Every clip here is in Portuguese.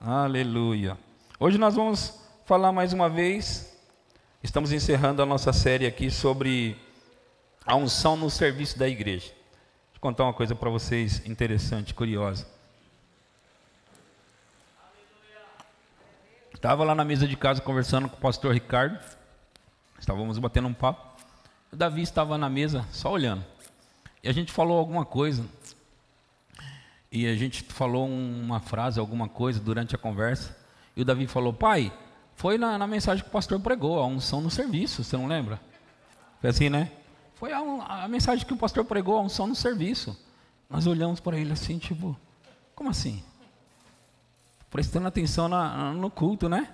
Aleluia. Hoje nós vamos falar mais uma vez, estamos encerrando a nossa série aqui sobre a unção no serviço da igreja. Deixa eu contar uma coisa para vocês interessante, curiosa. Estava lá na mesa de casa conversando com o pastor Ricardo, estávamos batendo um papo, o Davi estava na mesa só olhando, e a gente falou alguma coisa, e a gente falou uma frase, alguma coisa durante a conversa, e o Davi falou: pai, foi na mensagem que o pastor pregou, a unção no serviço, você não lembra? Foi assim, né? Foi a mensagem que o pastor pregou, a unção no serviço. Nós olhamos para ele assim, tipo, como assim? Prestando atenção no culto, né?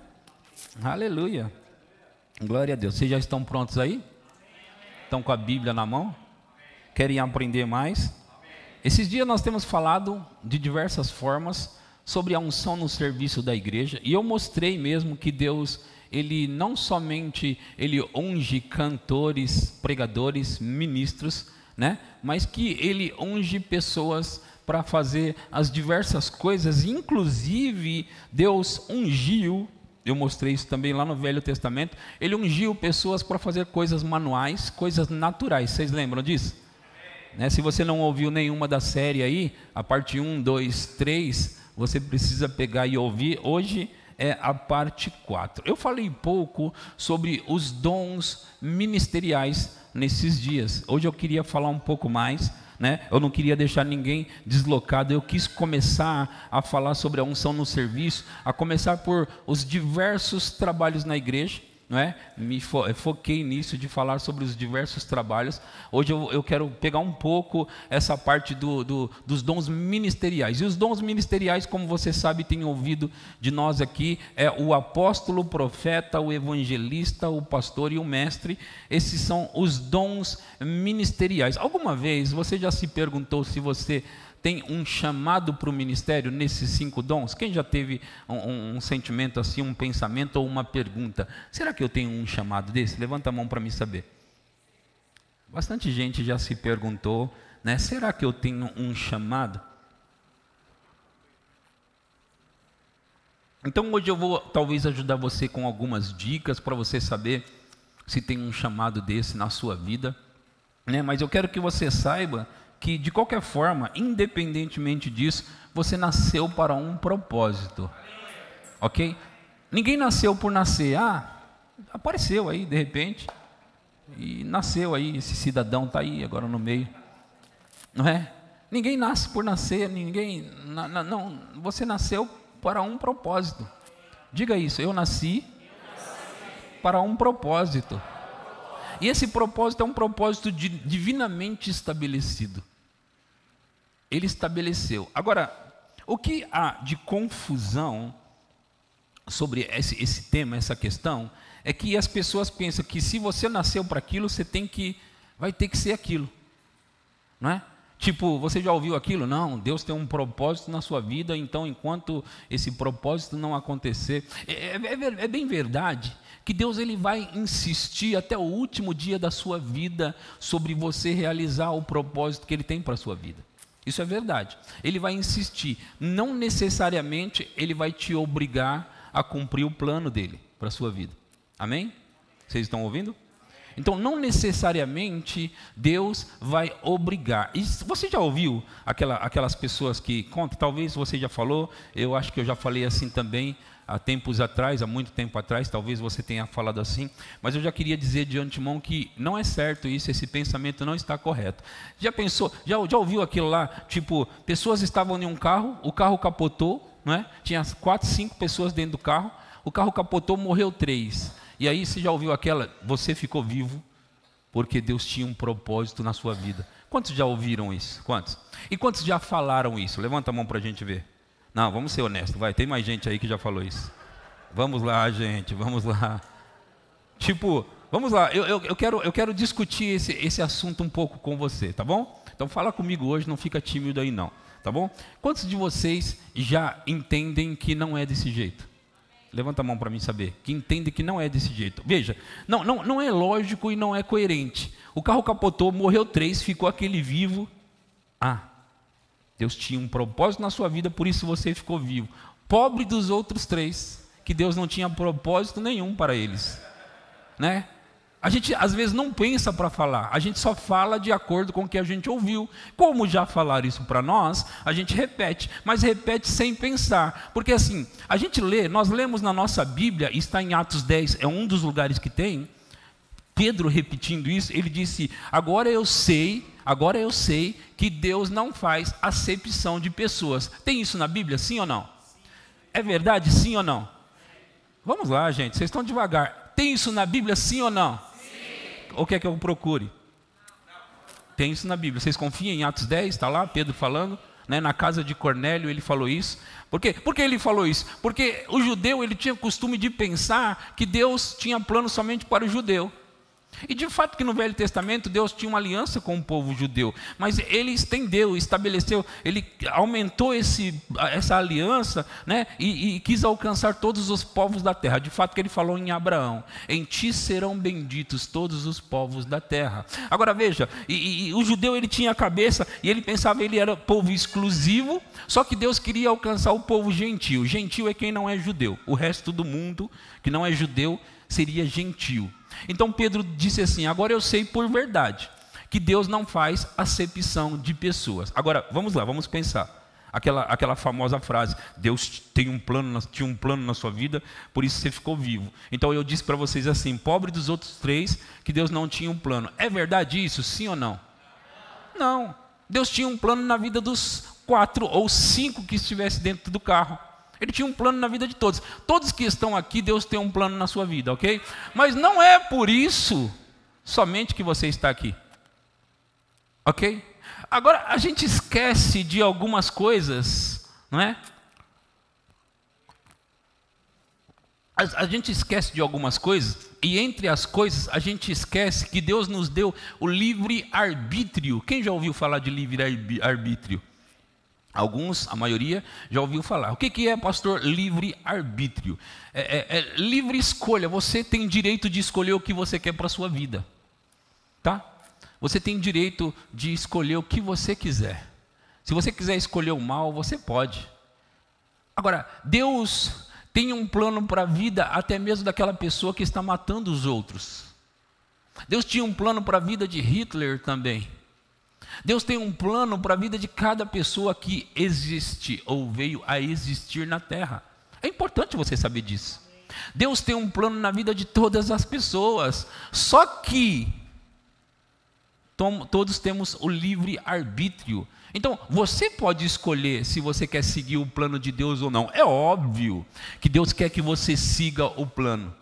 Aleluia. Glória a Deus. Vocês já estão prontos aí? Estão com a Bíblia na mão? Querem aprender mais? Esses dias nós temos falado de diversas formas sobre a unção no serviço da igreja, e eu mostrei mesmo que Deus, Ele não somente Ele unge cantores, pregadores, ministros, né? Mas que Ele unge pessoas para fazer as diversas coisas, inclusive Deus ungiu, eu mostrei isso também lá no Velho Testamento, Ele ungiu pessoas para fazer coisas manuais, coisas naturais. Vocês lembram disso? Né? Se você não ouviu nenhuma da série aí, a parte 1, 2, 3, você precisa pegar e ouvir. Hoje é a parte 4. Eu falei pouco sobre os dons ministeriais nesses dias. Hoje eu queria falar um pouco mais, né? Eu não queria deixar ninguém deslocado. Eu quis começar a falar sobre a unção no serviço, a começar por os diversos trabalhos na igreja, não é? Foquei nisso, de falar sobre os diversos trabalhos. Hoje eu quero pegar um pouco essa parte dos dons ministeriais. E os dons ministeriais, como você sabe, tem ouvido de nós aqui, é o apóstolo, o profeta, o evangelista, o pastor e o mestre. Esses são os dons ministeriais. Alguma vez você já se perguntou se você tem um chamado para o ministério nesses 5 dons? Quem já teve um sentimento assim, um pensamento ou uma pergunta? Será que eu tenho um chamado desse? Levanta a mão para me saber. Bastante gente já se perguntou, né? Será que eu tenho um chamado? Então hoje eu vou talvez ajudar você com algumas dicas para você saber se tem um chamado desse na sua vida, né? Mas eu quero que você saiba que, de qualquer forma, independentemente disso, você nasceu para um propósito, ok? Ninguém nasceu por nascer. Apareceu aí de repente e nasceu aí, esse cidadão está aí agora no meio, não é? Ninguém nasce por nascer, não, você nasceu para um propósito. Diga isso: eu nasci para um propósito. E esse propósito é um propósito divinamente estabelecido. Ele estabeleceu. Agora, o que há de confusão sobre esse tema, essa questão, é que as pessoas pensam que se você nasceu para aquilo, você vai ter que ser aquilo, não é? Tipo, você já ouviu aquilo? Não, Deus tem um propósito na sua vida, então enquanto esse propósito não acontecer, é bem verdade que Deus ele vai insistir até o último dia da sua vida sobre você realizar o propósito que Ele tem para a sua vida. Isso é verdade. Ele vai insistir. Não necessariamente Ele vai te obrigar a cumprir o plano dEle para a sua vida. Amém? Vocês estão ouvindo? Então, não necessariamente Deus vai obrigar. E você já ouviu aquelas pessoas que contam? Talvez você já falou, eu acho que eu já falei assim também, há tempos atrás, há muito tempo atrás, talvez você tenha falado assim, mas eu já queria dizer de antemão que não é certo isso, esse pensamento não está correto. Já pensou, já ouviu aquilo lá, tipo, pessoas estavam em um carro, o carro capotou, não é? Tinha 4, 5 pessoas dentro do carro, o carro capotou, morreu 3. E aí você já ouviu aquela, você ficou vivo porque Deus tinha um propósito na sua vida. Quantos já ouviram isso? Quantos? E quantos já falaram isso? Levanta a mão para a gente ver. Não, vamos ser honestos, vai, tem mais gente aí que já falou isso. Vamos lá, gente, vamos lá. Tipo, vamos lá, eu quero discutir esse assunto um pouco com você, tá bom? Então fala comigo hoje, não fica tímido aí não, tá bom? Quantos de vocês já entendem que não é desse jeito? Levanta a mão para mim saber, que entende que não é desse jeito. Veja, não é lógico e não é coerente. O carro capotou, morreu 3, ficou aquele vivo. Deus tinha um propósito na sua vida, por isso você ficou vivo. Pobre dos outros 3, que Deus não tinha propósito nenhum para eles, né? A gente às vezes não pensa para falar, a gente só fala de acordo com o que a gente ouviu. Como já falaram isso para nós, a gente repete, mas repete sem pensar. Porque assim, a gente lê, nós lemos na nossa Bíblia, está em Atos 10, é um dos lugares que tem, Pedro repetindo isso, ele disse, agora eu sei que Deus não faz acepção de pessoas. Tem isso na Bíblia, sim ou não? É verdade, sim ou não? Vamos lá, gente, vocês estão devagar. Tem isso na Bíblia, sim ou não? Ou quer que eu procure? Tem isso na Bíblia. Vocês confiam em Atos 10? Está lá Pedro falando, né? Na casa de Cornélio ele falou isso. Por quê? Por que ele falou isso? Porque o judeu ele tinha costume de pensar que Deus tinha plano somente para o judeu. E de fato que no Velho Testamento Deus tinha uma aliança com o povo judeu, mas ele estendeu, estabeleceu, ele aumentou essa aliança, né? E quis alcançar todos os povos da terra. De fato que ele falou em Abraão, em ti serão benditos todos os povos da terra. Agora veja, o judeu ele tinha a cabeça, e ele pensava que ele era povo exclusivo, só que Deus queria alcançar o povo gentil. Gentil é quem não é judeu, o resto do mundo que não é judeu seria gentil. Então Pedro disse assim, agora eu sei por verdade que Deus não faz acepção de pessoas. Agora, vamos lá, vamos pensar. Aquela famosa frase, Deus tinha um plano na sua vida, por isso você ficou vivo. Então eu disse para vocês assim, pobre dos outros 3, que Deus não tinha um plano. É verdade isso, sim ou não? Não. Deus tinha um plano na vida dos 4 ou 5 que estivesse dentro do carro. Ele tinha um plano na vida de todos. Todos que estão aqui, Deus tem um plano na sua vida, ok? Mas não é por isso somente que você está aqui, ok? Agora, a gente esquece de algumas coisas, não é? A gente esquece de algumas coisas, e entre as coisas, a gente esquece que Deus nos deu o livre-arbítrio. Quem já ouviu falar de livre-arbítrio? Alguns, a maioria, já ouviu falar. O que é, pastor, livre-arbítrio? É livre escolha. Você tem direito de escolher o que você quer para a sua vida. Tá? Você tem direito de escolher o que você quiser. Se você quiser escolher o mal, você pode. Agora, Deus tem um plano para a vida até mesmo daquela pessoa que está matando os outros. Deus tinha um plano para a vida de Hitler também. Deus tem um plano para a vida de cada pessoa que existe ou veio a existir na terra. É importante você saber disso. Deus tem um plano na vida de todas as pessoas. Só que todos temos o livre-arbítrio. Então, você pode escolher se você quer seguir o plano de Deus ou não. É óbvio que Deus quer que você siga o plano.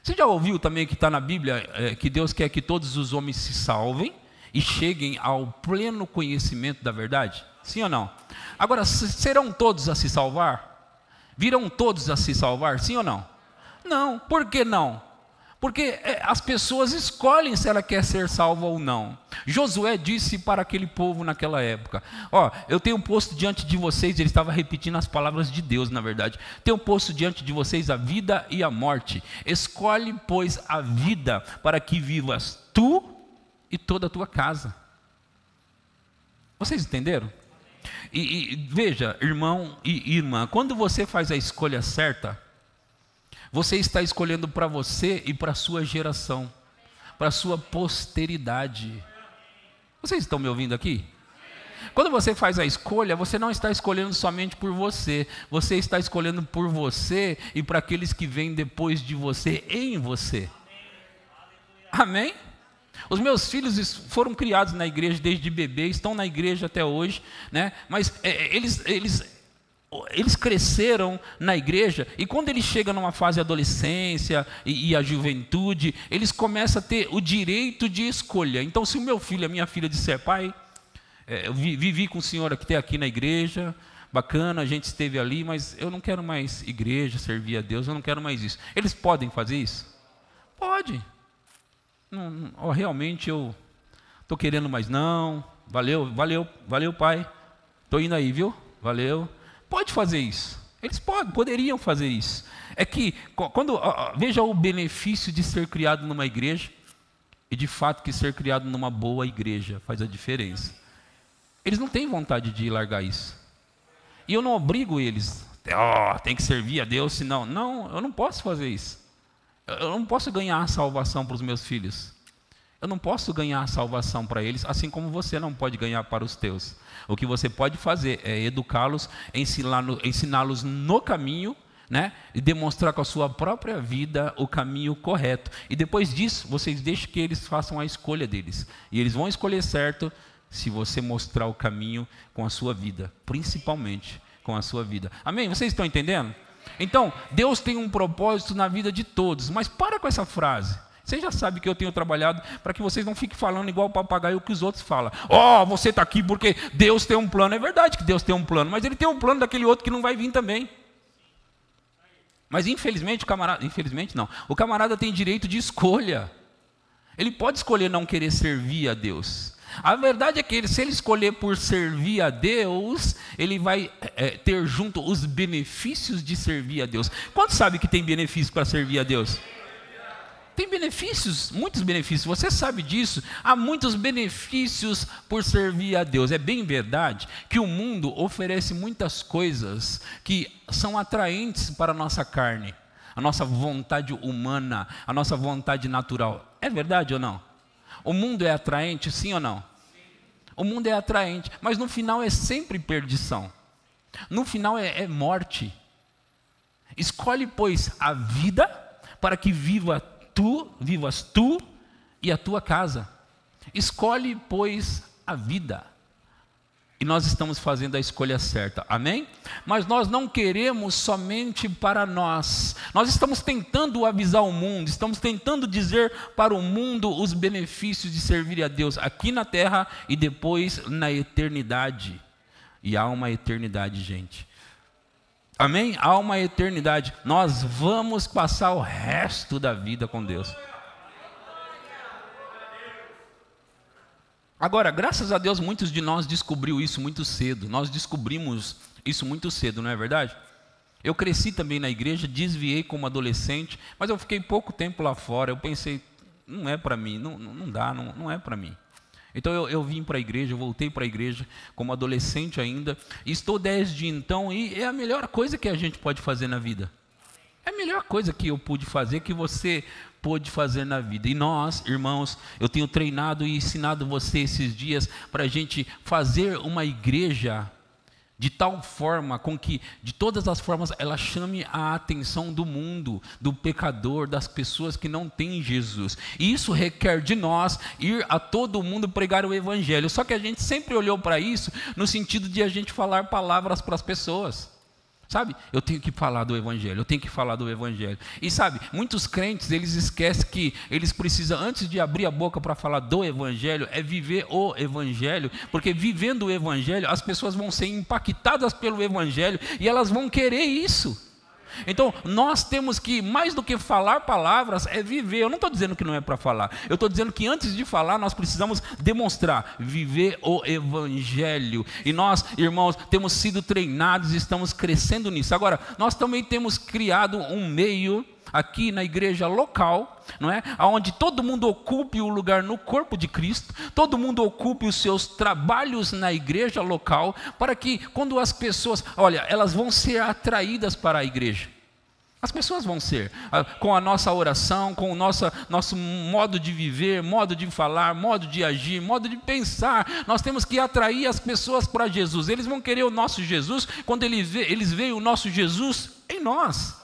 Você já ouviu também que está na Bíblia que Deus quer que todos os homens se salvem e cheguem ao pleno conhecimento da verdade? Sim ou não? Agora, serão todos a se salvar? Virão todos a se salvar? Sim ou não? Não. Por que não? Porque as pessoas escolhem se ela quer ser salva ou não. Josué disse para aquele povo naquela época, eu tenho posto diante de vocês, ele estava repetindo as palavras de Deus na verdade, tenho posto diante de vocês a vida e a morte, escolhe pois a vida para que vivas tu e toda a tua casa. Vocês entenderam? E veja, irmão e irmã, quando você faz a escolha certa, você está escolhendo para você e para a sua geração, para a sua posteridade. Vocês estão me ouvindo aqui? Quando você faz a escolha, você não está escolhendo somente por você, você está escolhendo por você e para aqueles que vêm depois de você, em você. Amém? Os meus filhos foram criados na igreja desde bebê, estão na igreja até hoje, né? Mas eles cresceram na igreja, e quando eles chegam numa fase de adolescência e a juventude, eles começam a ter o direito de escolha. Então, se o meu filho, a minha filha disser, pai, eu vivi com o senhor até aqui na igreja, bacana, a gente esteve ali, mas eu não quero mais igreja, servir a Deus, eu não quero mais isso. Eles podem fazer isso? Pode. Realmente eu estou querendo mais não, valeu pai, estou indo aí, viu? Valeu. Pode fazer isso. Eles poderiam fazer isso. É que, veja o benefício de ser criado numa igreja, e de fato que ser criado numa boa igreja faz a diferença. Eles não têm vontade de largar isso. E eu não obrigo eles. tem que servir a Deus, senão... Não, eu não posso fazer isso. Eu não posso ganhar a salvação para os meus filhos. Eu não posso ganhar a salvação para eles, assim como você não pode ganhar para os teus. O que você pode fazer é educá-los, ensiná-los no caminho, né? E demonstrar com a sua própria vida o caminho correto. E depois disso, vocês deixem que eles façam a escolha deles. E eles vão escolher certo se você mostrar o caminho com a sua vida, principalmente com a sua vida. Amém? Vocês estão entendendo? Então, Deus tem um propósito na vida de todos, mas para com essa frase. Você já sabe que eu tenho trabalhado para que vocês não fiquem falando igual o papagaio que os outros falam. Você está aqui porque Deus tem um plano. É verdade que Deus tem um plano, mas Ele tem um plano daquele outro que não vai vir também. Mas infelizmente o camarada tem direito de escolha. Ele pode escolher não querer servir a Deus. A verdade é que se ele escolher por servir a Deus, ele vai ter junto os benefícios de servir a Deus. Quantos sabem que tem benefícios para servir a Deus? Tem benefícios, muitos benefícios, você sabe disso. Há muitos benefícios por servir a Deus. É bem verdade que o mundo oferece muitas coisas que são atraentes para a nossa carne, a nossa vontade humana, a nossa vontade natural. É verdade ou não? O mundo é atraente, sim ou não? O mundo é atraente, mas no final é sempre perdição. No final é morte. Escolhe, pois, a vida para que vivas tu e a tua casa. Escolhe, pois, a vida. E nós estamos fazendo a escolha certa, amém? Mas nós não queremos somente para nós. Nós estamos tentando avisar o mundo, estamos tentando dizer para o mundo os benefícios de servir a Deus aqui na terra e depois na eternidade. E há uma eternidade, gente. Amém? Há uma eternidade. Nós vamos passar o resto da vida com Deus. Agora, graças a Deus, muitos de nós descobriu isso muito cedo. Nós descobrimos isso muito cedo, não é verdade? Eu cresci também na igreja, desviei como adolescente, mas eu fiquei pouco tempo lá fora. Eu pensei, não é para mim, não dá, não é para mim. Então eu vim para a igreja, eu voltei para a igreja como adolescente ainda, e estou desde então, e é a melhor coisa que a gente pode fazer na vida. É a melhor coisa que eu pude fazer, que você pôde fazer na vida. E nós, irmãos, eu tenho treinado e ensinado você esses dias para a gente fazer uma igreja de tal forma com que, de todas as formas, ela chame a atenção do mundo, do pecador, das pessoas que não têm Jesus. E isso requer de nós ir a todo mundo pregar o evangelho. Só que a gente sempre olhou para isso no sentido de a gente falar palavras para as pessoas. Sabe, eu tenho que falar do evangelho, eu tenho que falar do evangelho. E sabe, muitos crentes, eles esquecem que eles precisam, antes de abrir a boca para falar do evangelho, é viver o evangelho. Porque vivendo o evangelho, as pessoas vão ser impactadas pelo evangelho e elas vão querer isso. Então, nós temos que, mais do que falar palavras, é viver. Eu não estou dizendo que não é para falar. Eu estou dizendo que antes de falar, nós precisamos demonstrar, viver o evangelho. E nós, irmãos, temos sido treinados e estamos crescendo nisso. Agora, nós também temos criado um meio aqui na igreja local, não é? Onde todo mundo ocupe o lugar no corpo de Cristo, todo mundo ocupe os seus trabalhos na igreja local, para que quando as pessoas, olha, elas vão ser atraídas para a igreja. As pessoas vão ser, com a nossa oração, com o nosso modo de viver, modo de falar, modo de agir, modo de pensar. Nós temos que atrair as pessoas para Jesus. Eles vão querer o nosso Jesus quando eles veem o nosso Jesus em nós.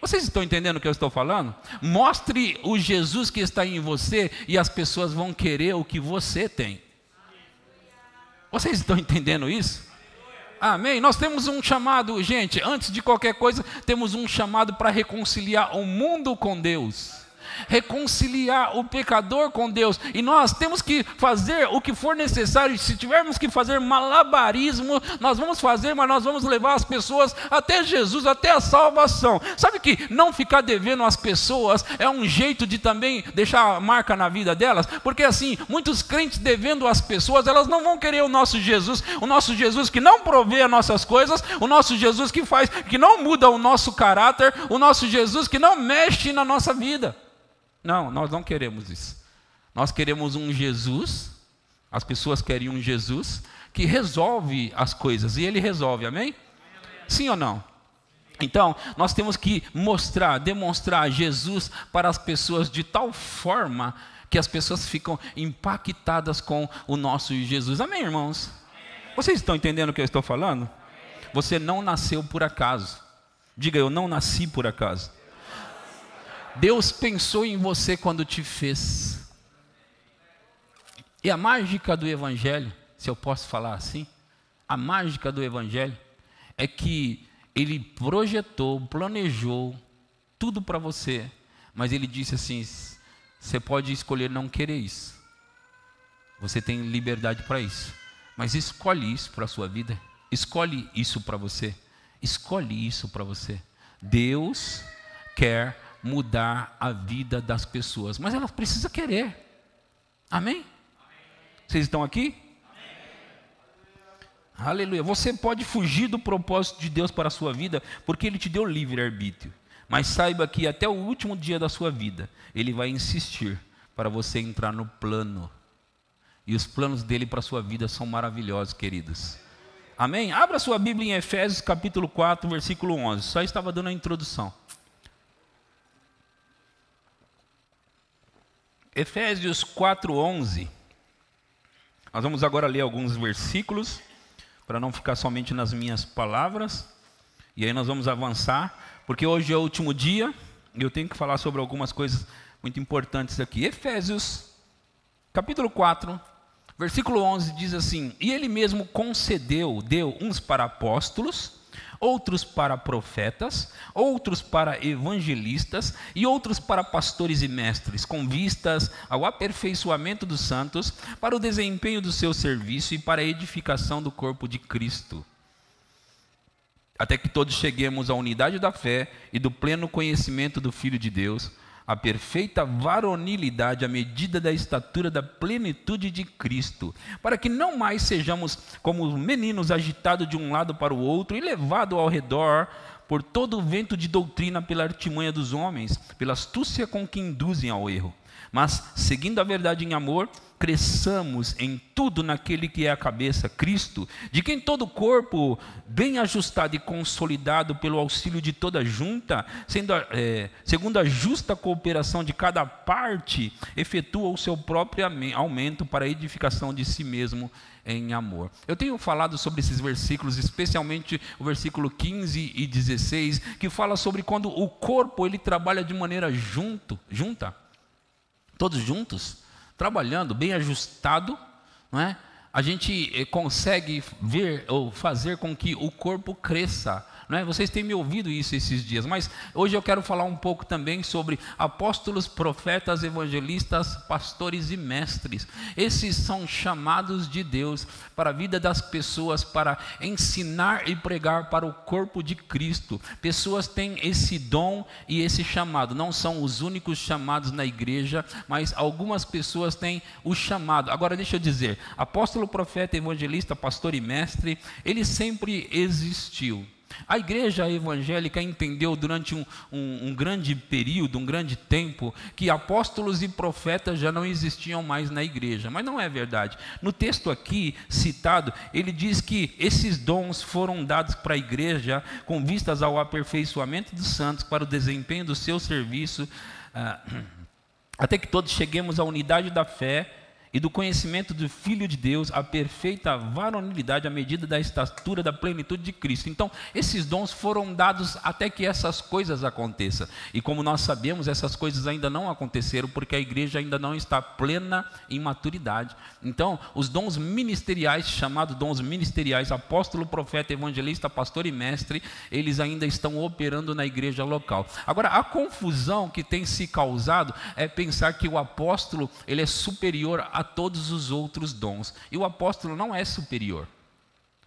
Vocês estão entendendo o que eu estou falando? Mostre o Jesus que está em você e as pessoas vão querer o que você tem. Vocês estão entendendo isso? Amém? Nós temos um chamado, gente, antes de qualquer coisa, temos um chamado para reconciliar o mundo com Deus. Reconciliar o pecador com Deus. E nós temos que fazer o que for necessário. Se tivermos que fazer malabarismo, nós vamos fazer, mas nós vamos levar as pessoas até Jesus, até a salvação. Sabe que não ficar devendo às pessoas é um jeito de também deixar a marca na vida delas? Porque assim, muitos crentes devendo às pessoas, elas não vão querer o nosso Jesus que não provê as nossas coisas, o nosso Jesus que não muda o nosso caráter, o nosso Jesus que não mexe na nossa vida. Não, nós não queremos isso. Nós queremos um Jesus, as pessoas querem um Jesus que resolve as coisas, e Ele resolve, amém? Sim ou não? Então, nós temos que demonstrar Jesus para as pessoas de tal forma que as pessoas ficam impactadas com o nosso Jesus. Amém, irmãos? Vocês estão entendendo o que eu estou falando? Você não nasceu por acaso. Diga, eu não nasci por acaso. Deus pensou em você quando te fez. E a mágica do Evangelho, se eu posso falar assim, a mágica do Evangelho é que Ele projetou, planejou tudo para você, mas Ele disse assim, você pode escolher não querer isso. Você tem liberdade para isso, mas escolhe isso para a sua vida, escolhe isso para você, escolhe isso para você. Deus quer mudar a vida das pessoas, mas elas precisam querer. Amém? Vocês estão aqui? Aleluia. Você pode fugir do propósito de Deus para a sua vida, porque Ele te deu livre-arbítrio. Mas saiba que até o último dia da sua vida, Ele vai insistir para você entrar no plano. E os planos dele para a sua vida são maravilhosos, queridos. Amém? Abra sua Bíblia em Efésios capítulo 4, versículo 11. Só estava dando a introdução. Efésios 4, 11. Nós vamos agora ler alguns versículos, para não ficar somente nas minhas palavras. E aí nós vamos avançar, porque hoje é o último dia, e eu tenho que falar sobre algumas coisas muito importantes aqui. Efésios, capítulo 4, versículo 11, diz assim: E Ele mesmo deu uns para apóstolos, outros para profetas, outros para evangelistas e outros para pastores e mestres, com vistas ao aperfeiçoamento dos santos, para o desempenho do seu serviço e para a edificação do corpo de Cristo, até que todos cheguemos à unidade da fé e do pleno conhecimento do Filho de Deus, a perfeita varonilidade à medida da estatura da plenitude de Cristo, para que não mais sejamos como meninos agitados de um lado para o outro e levados ao redor por todo o vento de doutrina pela artimanha dos homens, pela astúcia com que induzem ao erro. Mas, seguindo a verdade em amor, cresçamos em tudo naquele que é a cabeça, Cristo, de quem todo o corpo, bem ajustado e consolidado pelo auxílio de toda junta, segundo a justa cooperação de cada parte, efetua o seu próprio aumento para a edificação de si mesmo em amor. Eu tenho falado sobre esses versículos, especialmente o versículo 15 e 16, que fala sobre quando o corpo ele trabalha de maneira junta, todos juntos, trabalhando, bem ajustado, não é? A gente consegue ver ou fazer com que o corpo cresça, não é? Vocês têm me ouvido isso esses dias, mas hoje eu quero falar um pouco também sobre apóstolos, profetas, evangelistas, pastores e mestres. Esses são chamados de Deus para a vida das pessoas, para ensinar e pregar para o corpo de Cristo. Pessoas têm esse dom e esse chamado, não são os únicos chamados na igreja, mas algumas pessoas têm o chamado. Agora deixa eu dizer, apóstolo, profeta, evangelista, pastor e mestre, ele sempre existiu. A igreja evangélica entendeu durante um grande período, um grande tempo, que apóstolos e profetas já não existiam mais na igreja, mas não é verdade. No texto aqui citado, ele diz que esses dons foram dados para a igreja com vistas ao aperfeiçoamento dos santos, para o desempenho do seu serviço, até que todos cheguemos à unidade da fé e do conhecimento do Filho de Deus, a perfeita varonilidade à medida da estatura da plenitude de Cristo. Então, esses dons foram dados até que essas coisas aconteçam. E como nós sabemos, essas coisas ainda não aconteceram, porque a igreja ainda não está plena em maturidade. Então, os dons ministeriais, chamados dons ministeriais, apóstolo, profeta, evangelista, pastor e mestre, eles ainda estão operando na igreja local. Agora, a confusão que tem se causado é pensar que o apóstolo, ele é superior a todos os outros dons. E o apóstolo não é superior.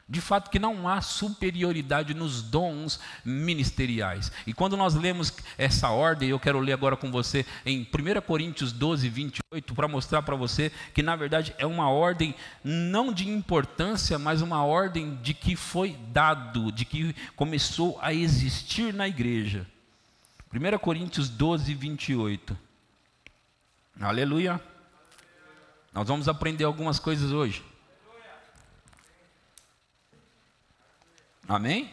De fato que não há superioridade nos dons ministeriais. E quando nós lemos essa ordem, eu quero ler agora com você em 1 Coríntios 12, 28, para mostrar para você que na verdade é uma ordem não de importância, mas uma ordem de que foi dado, de que começou a existir na igreja. 1 Coríntios 12, 28. Aleluia. Nós vamos aprender algumas coisas hoje. Amém?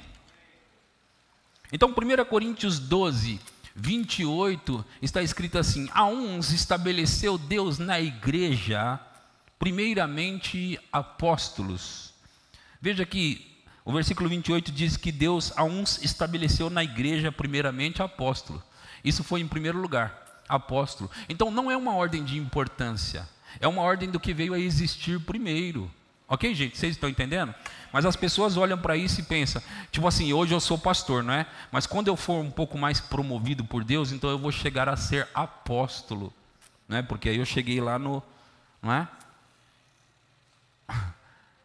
Então, 1 Coríntios 12, 28, está escrito assim: a uns estabeleceu Deus na igreja, primeiramente apóstolos. Veja que o versículo 28 diz que Deus a uns estabeleceu na igreja, primeiramente apóstolo. Isso foi em primeiro lugar, apóstolo. Então não é uma ordem de importância, é uma ordem do que veio a existir primeiro. Ok, gente? Vocês estão entendendo? Mas as pessoas olham para isso e pensam, tipo assim, hoje eu sou pastor, não é? Mas quando eu for um pouco mais promovido por Deus, então eu vou chegar a ser apóstolo, não é? Porque aí eu cheguei lá no, não é?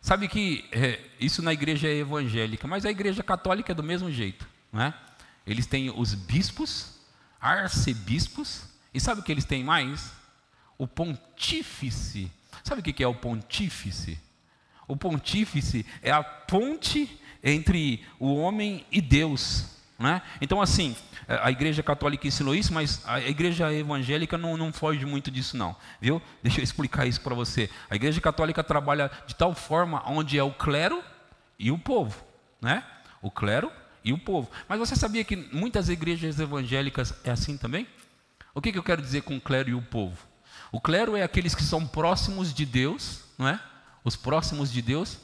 Sabe que isso na igreja é evangélica, mas a igreja católica é do mesmo jeito, não é? Eles têm os bispos, arcebispos, e sabe o que eles têm mais? O pontífice. Sabe o que é o pontífice? O pontífice é a ponte entre o homem e Deus, né? Então assim, a igreja católica ensinou isso, mas a igreja evangélica não foge muito disso não, viu? Deixa eu explicar isso para você. A igreja católica trabalha de tal forma onde é o clero e o povo, né? O clero e o povo. Mas você sabia que muitas igrejas evangélicas é assim também? O que eu quero dizer com o clero e o povo? O clero é aqueles que são próximos de Deus, não é? Os próximos de Deus,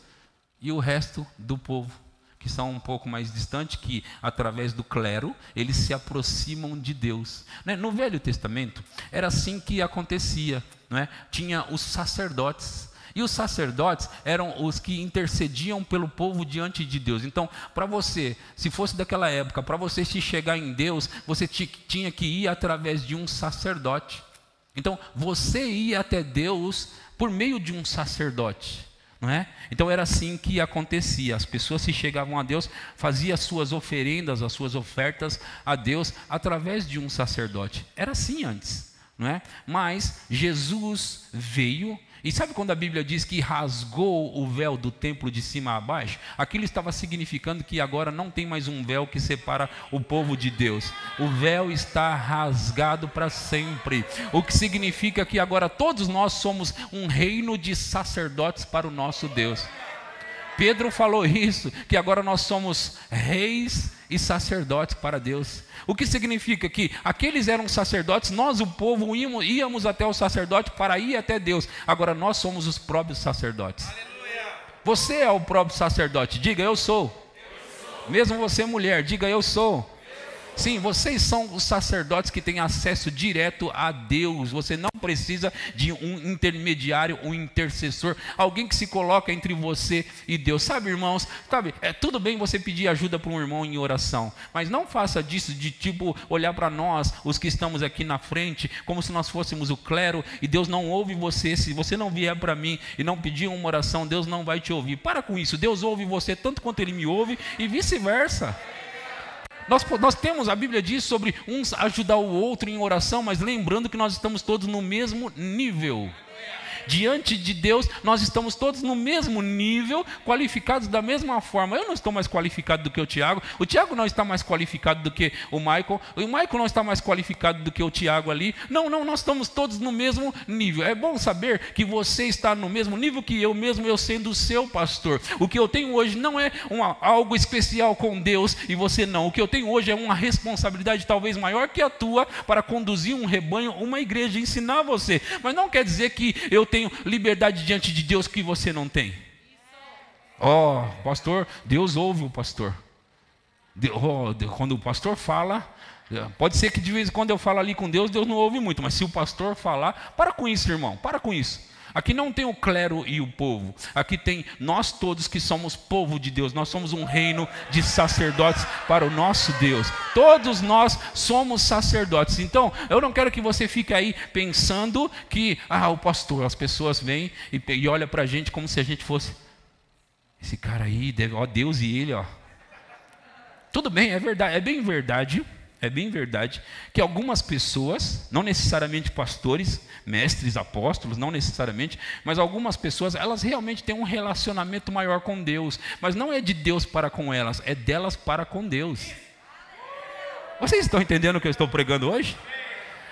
e o resto do povo, que são um pouco mais distantes, que através do clero, eles se aproximam de Deus. No Velho Testamento, era assim que acontecia, não é? Tinha os sacerdotes, e os sacerdotes eram os que intercediam pelo povo diante de Deus. Então, para você, se fosse daquela época, para você se chegar em Deus, você tinha que ir através de um sacerdote. Então, você ia até Deus por meio de um sacerdote, não é? Então era assim que acontecia, as pessoas se chegavam a Deus, faziam as suas oferendas, as suas ofertas a Deus através de um sacerdote. Era assim antes, não é? Mas Jesus veio, e sabe quando a Bíblia diz que rasgou o véu do templo de cima a baixo? Aquilo estava significando que agora não tem mais um véu que separa o povo de Deus. O véu está rasgado para sempre. O que significa que agora todos nós somos um reino de sacerdotes para o nosso Deus. Pedro falou isso, que agora nós somos reis e sacerdotes para Deus. O que significa que aqueles eram sacerdotes, nós o povo íamos até o sacerdote para ir até Deus. Agora nós somos os próprios sacerdotes. Aleluia. Você é o próprio sacerdote, diga eu sou. Mesmo você mulher, diga eu sou. Sim, vocês são os sacerdotes que têm acesso direto a Deus. Você não precisa de um intermediário, um intercessor, alguém que se coloca entre você e Deus. Sabe, irmãos, sabe, tudo bem você pedir ajuda para um irmão em oração, mas não faça disso de tipo olhar para nós, os que estamos aqui na frente, como se nós fôssemos o clero, e Deus não ouve você. Se você não vier para mim e não pedir uma oração, Deus não vai te ouvir. Para com isso, Deus ouve você tanto quanto Ele me ouve e vice-versa. Nós temos, a Bíblia diz sobre uns ajudar o outro em oração, mas lembrando que nós estamos todos no mesmo nível. Diante de Deus, nós estamos todos no mesmo nível, qualificados da mesma forma. Eu não estou mais qualificado do que o Tiago não está mais qualificado do que o Michael não está mais qualificado do que o Tiago ali. Não, nós estamos todos no mesmo nível. É bom saber que você está no mesmo nível que eu mesmo, eu sendo o seu pastor. O que eu tenho hoje não é algo especial com Deus e você não. O que eu tenho hoje é uma responsabilidade talvez maior que a tua, para conduzir um rebanho, uma igreja, ensinar você. Mas não quer dizer que eu tenho liberdade diante de Deus que você não tem. Pastor, Deus ouve o pastor. Quando o pastor fala, pode ser que de vez em quando eu falo ali com Deus, Deus não ouve muito, mas se o pastor falar, para com isso, irmão, para com isso. Aqui não tem o clero e o povo, aqui tem nós todos que somos povo de Deus. Nós somos um reino de sacerdotes para o nosso Deus. Todos nós somos sacerdotes. Então eu não quero que você fique aí pensando que o pastor, as pessoas vêm e olham para a gente como se a gente fosse esse cara aí, Deus e ele, Tudo bem, é verdade, é bem verdade que algumas pessoas, não necessariamente pastores, mestres, apóstolos, não necessariamente, mas algumas pessoas, elas realmente têm um relacionamento maior com Deus, mas não é de Deus para com elas, é delas para com Deus. Vocês estão entendendo o que eu estou pregando hoje?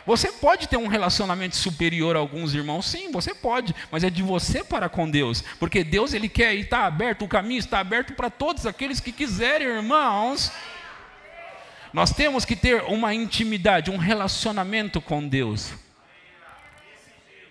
Você pode ter um relacionamento superior a alguns irmãos, sim, você pode, mas é de você para com Deus, porque Deus, Ele quer e está aberto, o caminho está aberto para todos aqueles que quiserem, irmãos. Nós temos que ter uma intimidade, um relacionamento com Deus.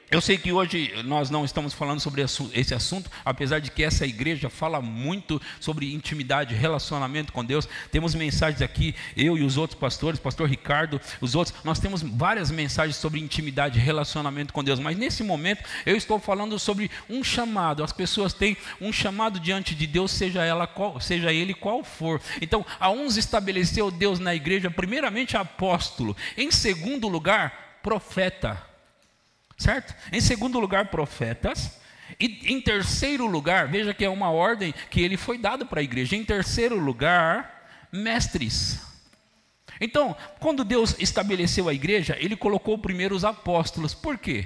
Eu sei que hoje nós não estamos falando sobre esse assunto, apesar de que essa igreja fala muito sobre intimidade, relacionamento com Deus. Temos mensagens aqui, eu e os outros pastores, pastor Ricardo, os outros, nós temos várias mensagens sobre intimidade, relacionamento com Deus. Mas nesse momento eu estou falando sobre um chamado. As pessoas têm um chamado diante de Deus, seja ele qual for. Então, a uns estabeleceu Deus na igreja, primeiramente apóstolo, em segundo lugar, profeta. Certo? Em segundo lugar, profetas. E em terceiro lugar, veja que é uma ordem que ele foi dado para a igreja. Em terceiro lugar, mestres. Então, quando Deus estabeleceu a igreja, ele colocou primeiro os apóstolos. Por quê?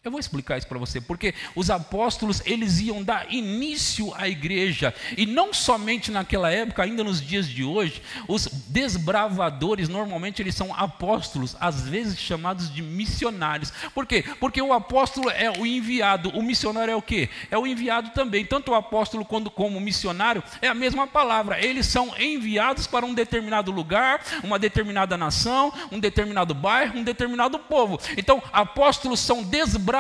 Eu vou explicar isso para você, porque os apóstolos, eles iam dar início à igreja, e não somente naquela época, ainda nos dias de hoje, os desbravadores, normalmente eles são apóstolos, às vezes chamados de missionários. Por quê? Porque o apóstolo é o enviado, o missionário é o quê? É o enviado também. Tanto o apóstolo quanto como o missionário é a mesma palavra, eles são enviados para um determinado lugar, uma determinada nação, um determinado bairro, um determinado povo. Então, apóstolos são desbravadores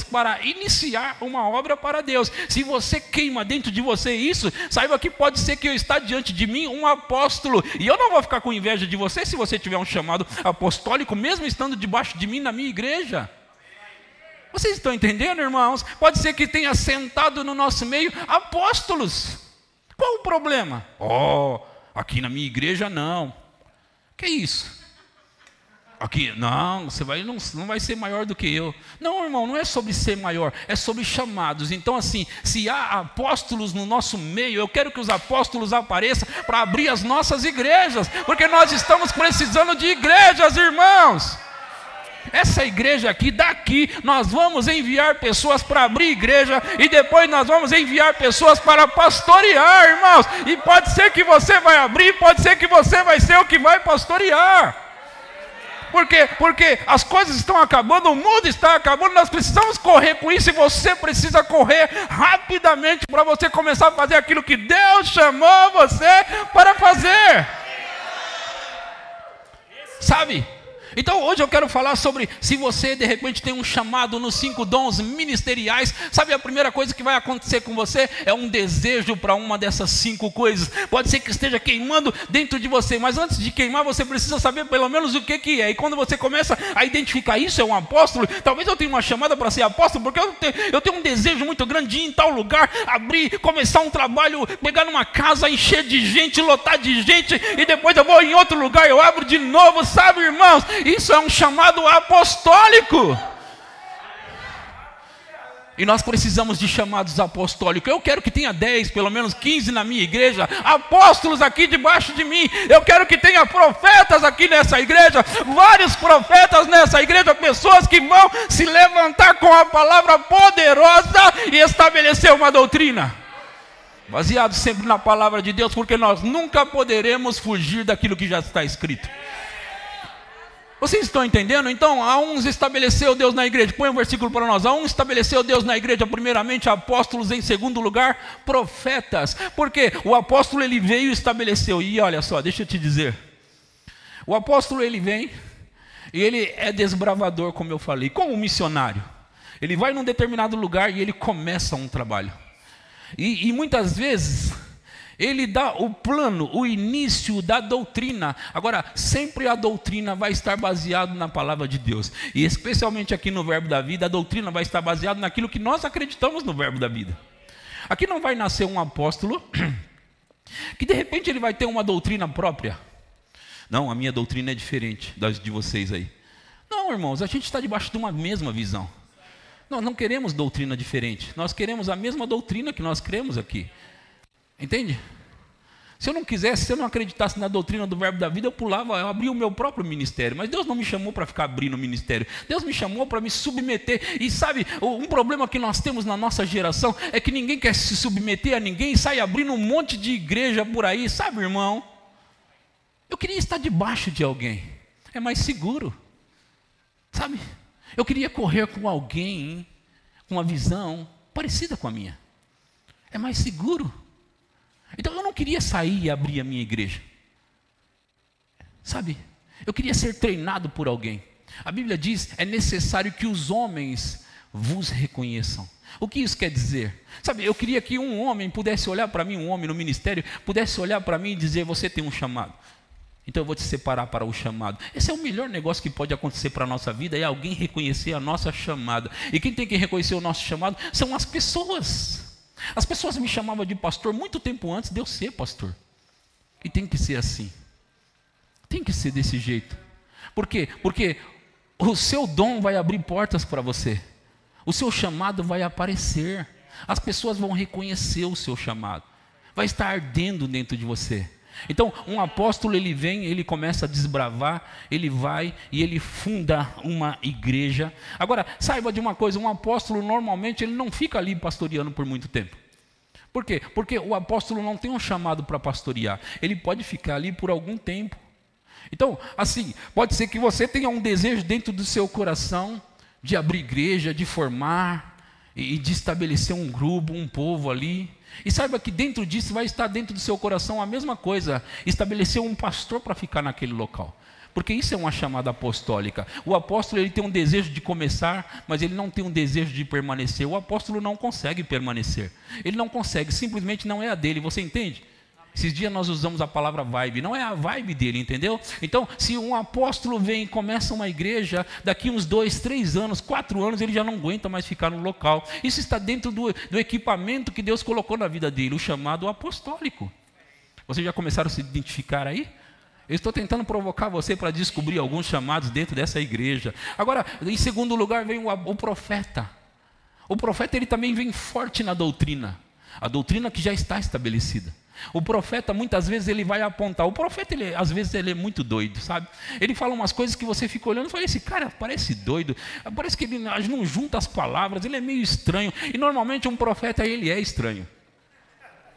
para iniciar uma obra para Deus. Se você queima dentro de você isso, saiba que pode ser que eu está diante de mim um apóstolo, e eu não vou ficar com inveja de você se você tiver um chamado apostólico, mesmo estando debaixo de mim na minha igreja. Vocês estão entendendo, irmãos? Pode ser que tenha sentado no nosso meio apóstolos. Qual o problema? Aqui na minha igreja não. Que isso? Aqui, não, você não vai ser maior do que eu. Não, irmão, não é sobre ser maior, é sobre chamados. Então, assim, se há apóstolos no nosso meio, eu quero que os apóstolos apareçam para abrir as nossas igrejas, porque nós estamos precisando de igrejas, irmãos. Essa igreja aqui, daqui, nós vamos enviar pessoas para abrir igreja, e depois nós vamos enviar pessoas para pastorear, irmãos. E pode ser que você vai abrir, pode ser que você vai ser o que vai pastorear. Por quê? Porque as coisas estão acabando, o mundo está acabando, nós precisamos correr com isso, e você precisa correr rapidamente para você começar a fazer aquilo que Deus chamou você para fazer. Sabe? Então hoje eu quero falar sobre, se você de repente tem um chamado nos 5 dons ministeriais, sabe a primeira coisa que vai acontecer com você? É um desejo para uma dessas 5 coisas. Pode ser que esteja queimando dentro de você, mas antes de queimar você precisa saber pelo menos o que é. E quando você começa a identificar isso, é um apóstolo. Talvez eu tenha uma chamada para ser apóstolo, porque eu tenho um desejo muito grande de ir em tal lugar, abrir, começar um trabalho, pegar numa casa, encher de gente, lotar de gente, e depois eu vou em outro lugar, eu abro de novo, sabe, irmãos? Isso é um chamado apostólico. E nós precisamos de chamados apostólicos. Eu quero que tenha 10, pelo menos 15 na minha igreja, apóstolos aqui debaixo de mim. Eu quero que tenha profetas aqui nessa igreja, vários profetas nessa igreja, pessoas que vão se levantar com a palavra poderosa e estabelecer uma doutrina, baseado sempre na palavra de Deus, porque nós nunca poderemos fugir daquilo que já está escrito. Vocês estão entendendo? Então, a uns estabeleceu Deus na igreja. Põe um versículo para nós. A uns estabeleceu Deus na igreja, primeiramente apóstolos, em segundo lugar profetas. Porque o apóstolo ele veio e estabeleceu. E olha só, deixa eu te dizer. O apóstolo ele vem e ele é desbravador, como eu falei, como um missionário. Ele vai num determinado lugar e ele começa um trabalho. E muitas vezes ele dá o plano, o início da doutrina. Agora, sempre a doutrina vai estar baseada na palavra de Deus. E especialmente aqui no Verbo da Vida, a doutrina vai estar baseada naquilo que nós acreditamos no Verbo da Vida. Aqui não vai nascer um apóstolo que de repente ele vai ter uma doutrina própria. Não, a minha doutrina é diferente das de vocês aí. Não, irmãos, a gente está debaixo de uma mesma visão. Nós não queremos doutrina diferente. Nós queremos a mesma doutrina que nós cremos aqui. Entende? Se eu não quisesse, se eu não acreditasse na doutrina do Verbo da Vida, eu abria o meu próprio ministério. Mas Deus não me chamou para ficar abrindo o ministério. Deus me chamou para me submeter. E sabe, um problema que nós temos na nossa geração é que ninguém quer se submeter a ninguém e sai abrindo um monte de igreja por aí. Sabe, irmão? Eu queria estar debaixo de alguém. É mais seguro. Sabe? Eu queria correr com alguém com uma visão parecida com a minha. É mais seguro. Então eu não queria sair e abrir a minha igreja. Sabe, eu queria ser treinado por alguém. A Bíblia diz, é necessário que os homens vos reconheçam. O que isso quer dizer? Sabe, eu queria que um homem pudesse olhar para mim, um homem no ministério, pudesse olhar para mim e dizer, você tem um chamado. Então eu vou te separar para o chamado. Esse é o melhor negócio que pode acontecer para a nossa vida, é alguém reconhecer a nossa chamada. E quem tem que reconhecer o nosso chamado são as pessoas. As pessoas me chamavam de pastor muito tempo antes de eu ser pastor. E tem que ser assim. Tem que ser desse jeito. Por quê? Porque o seu dom vai abrir portas para você. O seu chamado vai aparecer. As pessoas vão reconhecer o seu chamado. Vai estar ardendo dentro de você. Então, um apóstolo, ele vem, ele começa a desbravar, ele vai e ele funda uma igreja. Agora, saiba de uma coisa, um apóstolo normalmente ele não fica ali pastoreando por muito tempo. Por quê? Porque o apóstolo não tem um chamado para pastorear. Ele pode ficar ali por algum tempo. Então, assim, pode ser que você tenha um desejo dentro do seu coração de abrir igreja, de formar e de estabelecer um grupo, um povo ali. E saiba que dentro disso vai estar dentro do seu coração a mesma coisa, estabelecer um pastor para ficar naquele local. Porque isso é uma chamada apostólica. O apóstolo ele tem um desejo de começar, mas ele não tem um desejo de permanecer. O apóstolo não consegue permanecer. Ele não consegue, simplesmente não é a dele, você entende? Esses dias nós usamos a palavra vibe, não é a vibe dele, entendeu? Então, se um apóstolo vem e começa uma igreja, daqui uns 2, 3 anos, 4 anos, ele já não aguenta mais ficar no local. Isso está dentro do equipamento que Deus colocou na vida dele, o chamado apostólico. Vocês já começaram a se identificar aí? Eu estou tentando provocar você para descobrir alguns chamados dentro dessa igreja. Agora, em segundo lugar, vem o profeta. O profeta ele também vem forte na doutrina. A doutrina que já está estabelecida. O profeta muitas vezes ele vai apontar. O profeta às vezes ele é muito doido, sabe? Ele fala umas coisas que você fica olhando e fala, esse cara parece doido, parece que ele não junta as palavras, ele é meio estranho. E normalmente um profeta ele é estranho.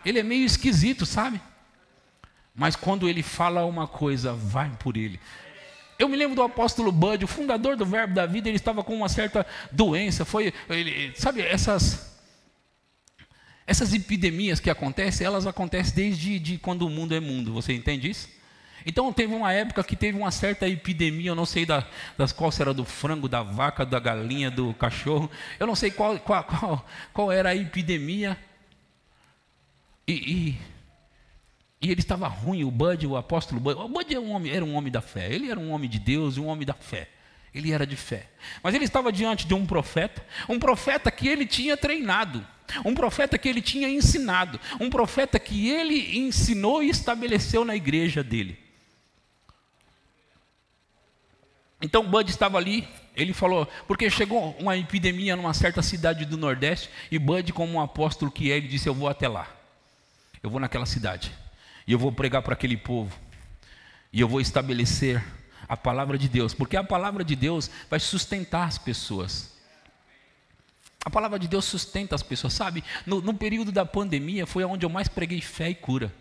Ele é meio esquisito, sabe? Mas quando ele fala uma coisa, vai por ele. Eu me lembro do apóstolo Bud, o fundador do Verbo da Vida, ele estava com uma certa doença. Sabe, essas epidemias que acontecem, elas acontecem desde quando o mundo é mundo, você entende isso? Então teve uma época que teve uma certa epidemia, eu não sei das qual era do frango, da vaca, da galinha, do cachorro, eu não sei qual era a epidemia, e ele estava ruim, o Bud, o apóstolo Bud. O Bud era um homem da fé, ele era um homem de Deus e um homem da fé. Ele era de fé. Mas ele estava diante de um profeta que ele tinha treinado, um profeta que ele tinha ensinado, um profeta que ele ensinou e estabeleceu na igreja dele. Então Bud estava ali, ele falou, porque chegou uma epidemia numa certa cidade do Nordeste, e Bud, como um apóstolo que é, ele disse, eu vou até lá, eu vou naquela cidade, e eu vou pregar para aquele povo, e eu vou estabelecer a palavra de Deus, porque a palavra de Deus vai sustentar as pessoas. A palavra de Deus sustenta as pessoas, sabe? No período da pandemia foi onde eu mais preguei fé e cura.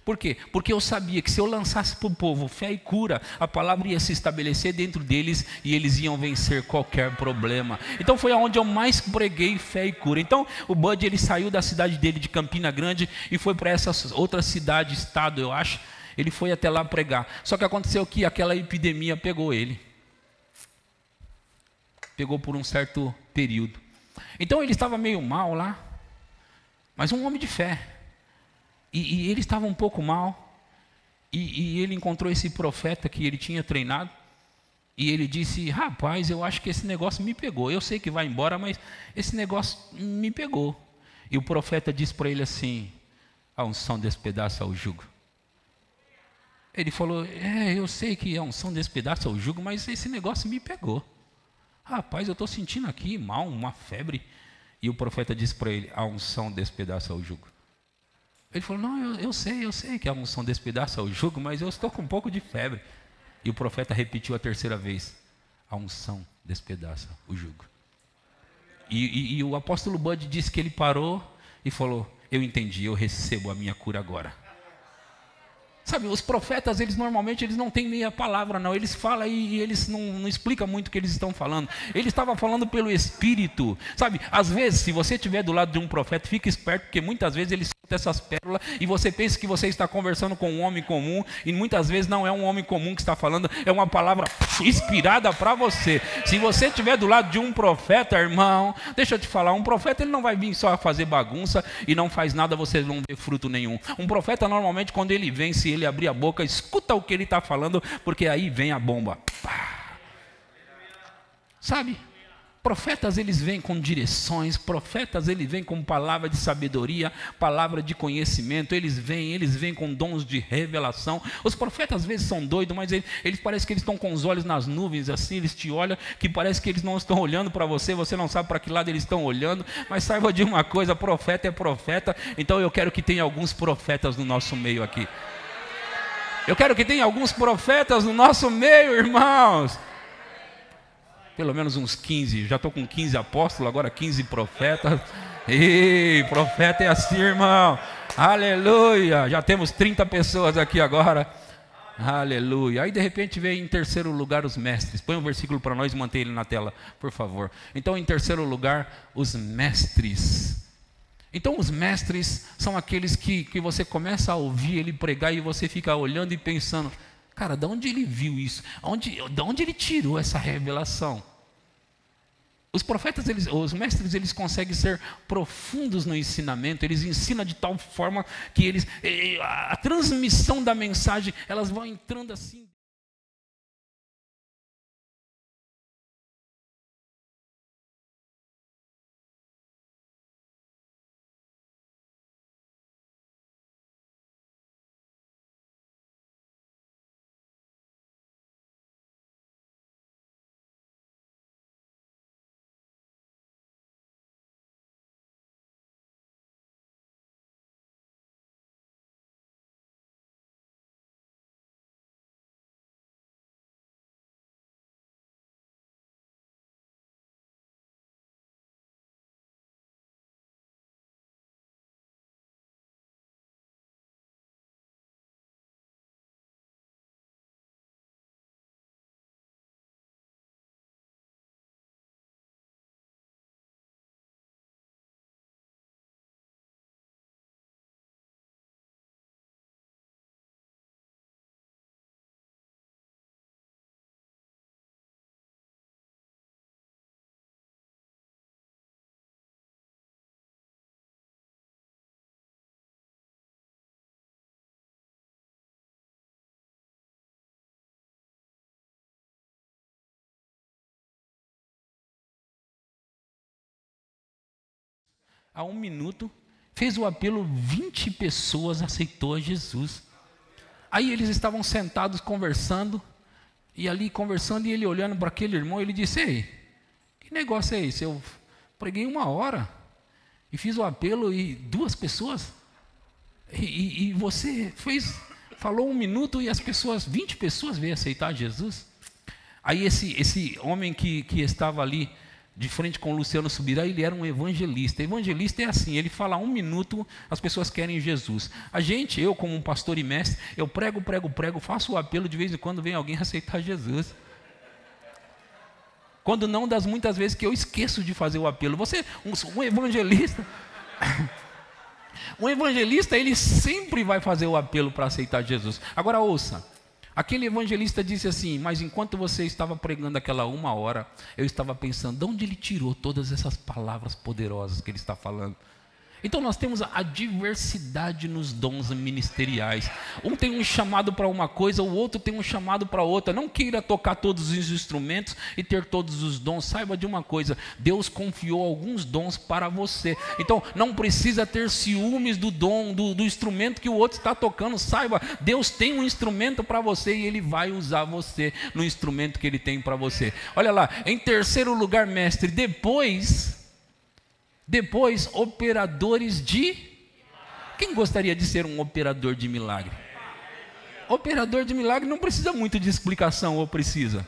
Por quê? Porque eu sabia que se eu lançasse para o povo fé e cura, a palavra ia se estabelecer dentro deles e eles iam vencer qualquer problema. Então foi onde eu mais preguei fé e cura. Então o Bud ele saiu da cidade dele de Campina Grande e foi para essa outra cidade, estado, eu acho. Ele foi até lá pregar. Só que aconteceu que aquela epidemia pegou ele. Pegou por um certo período. Então ele estava meio mal lá, mas um homem de fé. E ele estava um pouco mal. E ele encontrou esse profeta que ele tinha treinado. E ele disse, rapaz, eu acho que esse negócio me pegou. Eu sei que vai embora, mas esse negócio me pegou. E o profeta disse para ele assim, a unção despedaça o jugo. Ele falou, eu sei que a unção despedaça o jugo, mas esse negócio me pegou. Rapaz, eu estou sentindo aqui mal, uma febre. E o profeta disse para ele, a unção despedaça o jugo. Ele falou, não, eu sei que a unção despedaça o jugo, mas eu estou com um pouco de febre. E o profeta repetiu a terceira vez, a unção despedaça o jugo. E o apóstolo Bud disse que ele parou e falou, eu entendi, eu recebo a minha cura agora. Sabe, os profetas, eles normalmente não têm meia palavra não, eles falam e eles não explicam muito o que eles estão falando. Ele estava falando pelo Espírito, sabe, às vezes se você estiver do lado de um profeta, fique esperto, porque muitas vezes ele essas pérolas e você pensa que você está conversando com um homem comum e muitas vezes não é um homem comum que está falando, é uma palavra inspirada para você. Se você estiver do lado de um profeta, irmão, deixa eu te falar, um profeta ele não vai vir só fazer bagunça e não faz nada, você não vê fruto nenhum. Um profeta normalmente quando ele vem, se ele abrir a boca, escuta o que ele está falando, porque aí vem a bomba. Sabe? Profetas eles vêm com direções, profetas eles vêm com palavra de sabedoria, palavra de conhecimento, eles vêm com dons de revelação. Os profetas às vezes são doidos, mas eles parecem que eles estão com os olhos nas nuvens assim, eles te olham, que parece que eles não estão olhando para você, você não sabe para que lado eles estão olhando, mas saiba de uma coisa, profeta é profeta, então eu quero que tenha alguns profetas no nosso meio aqui. Eu quero que tenha alguns profetas no nosso meio, irmãos. Pelo menos uns 15, já estou com 15 apóstolos, agora 15 profetas. Ei, profeta é assim, irmão. Aleluia, já temos 30 pessoas aqui agora. Aleluia. Aí de repente vem em terceiro lugar os mestres. Põe um versículo para nós e mantém ele na tela, por favor. Então em terceiro lugar, os mestres. Então os mestres são aqueles que você começa a ouvir ele pregar e você fica olhando e pensando, cara, de onde ele viu isso? De onde ele tirou essa revelação? Os profetas, os mestres, eles conseguem ser profundos no ensinamento, eles ensinam de tal forma que a transmissão da mensagem, elas vão entrando assim. A 1 minuto, fez o apelo, 20 pessoas aceitou a Jesus. Aí eles estavam sentados conversando, e ele olhando para aquele irmão, ele disse, ei, que negócio é esse? Eu preguei 1 hora, e fiz o apelo, e 2 pessoas, e você falou 1 minuto, e as pessoas, 20 pessoas veio aceitar Jesus. Aí esse homem que estava ali, de frente com o Luciano Subirá, ele era um evangelista. Evangelista é assim, ele fala 1 minuto, as pessoas querem Jesus. Eu como um pastor e mestre, eu prego, faço o apelo, de vez em quando vem alguém aceitar Jesus. Quando não, das muitas vezes que eu esqueço de fazer o apelo. Um evangelista, ele sempre vai fazer o apelo para aceitar Jesus. Agora ouça. Aquele evangelista disse assim, mas enquanto você estava pregando aquela 1 hora, eu estava pensando, de onde ele tirou todas essas palavras poderosas que ele está falando? Então nós temos a diversidade nos dons ministeriais. Um tem um chamado para uma coisa, o outro tem um chamado para outra. Não queira tocar todos os instrumentos e ter todos os dons. Saiba de uma coisa, Deus confiou alguns dons para você. Então não precisa ter ciúmes do dom, do instrumento que o outro está tocando. Saiba, Deus tem um instrumento para você e Ele vai usar você no instrumento que Ele tem para você. Olha lá, em terceiro lugar, mestre, depois, operadores de... Quem gostaria de ser um operador de milagre? Operador de milagre não precisa muito de explicação, ou precisa?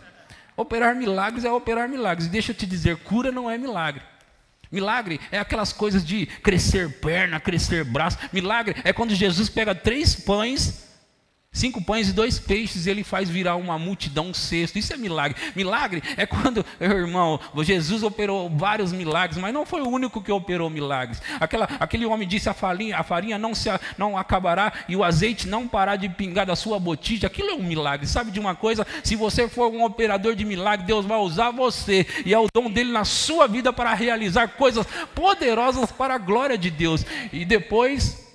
Operar milagres é operar milagres. Deixa eu te dizer, cura não é milagre. Milagre é aquelas coisas de crescer perna, crescer braço. Milagre é quando Jesus pega 3 pães, 5 pães e 2 peixes, ele faz virar uma multidão um cesto. Isso é milagre. Milagre é quando, irmão, Jesus operou vários milagres, mas não foi o único que operou milagres. Aquele homem disse: a farinha não acabará e o azeite não parar de pingar da sua botija. Aquilo é um milagre. Sabe de uma coisa? Se você for um operador de milagre, Deus vai usar você, e é o dom dele na sua vida para realizar coisas poderosas para a glória de Deus. E depois,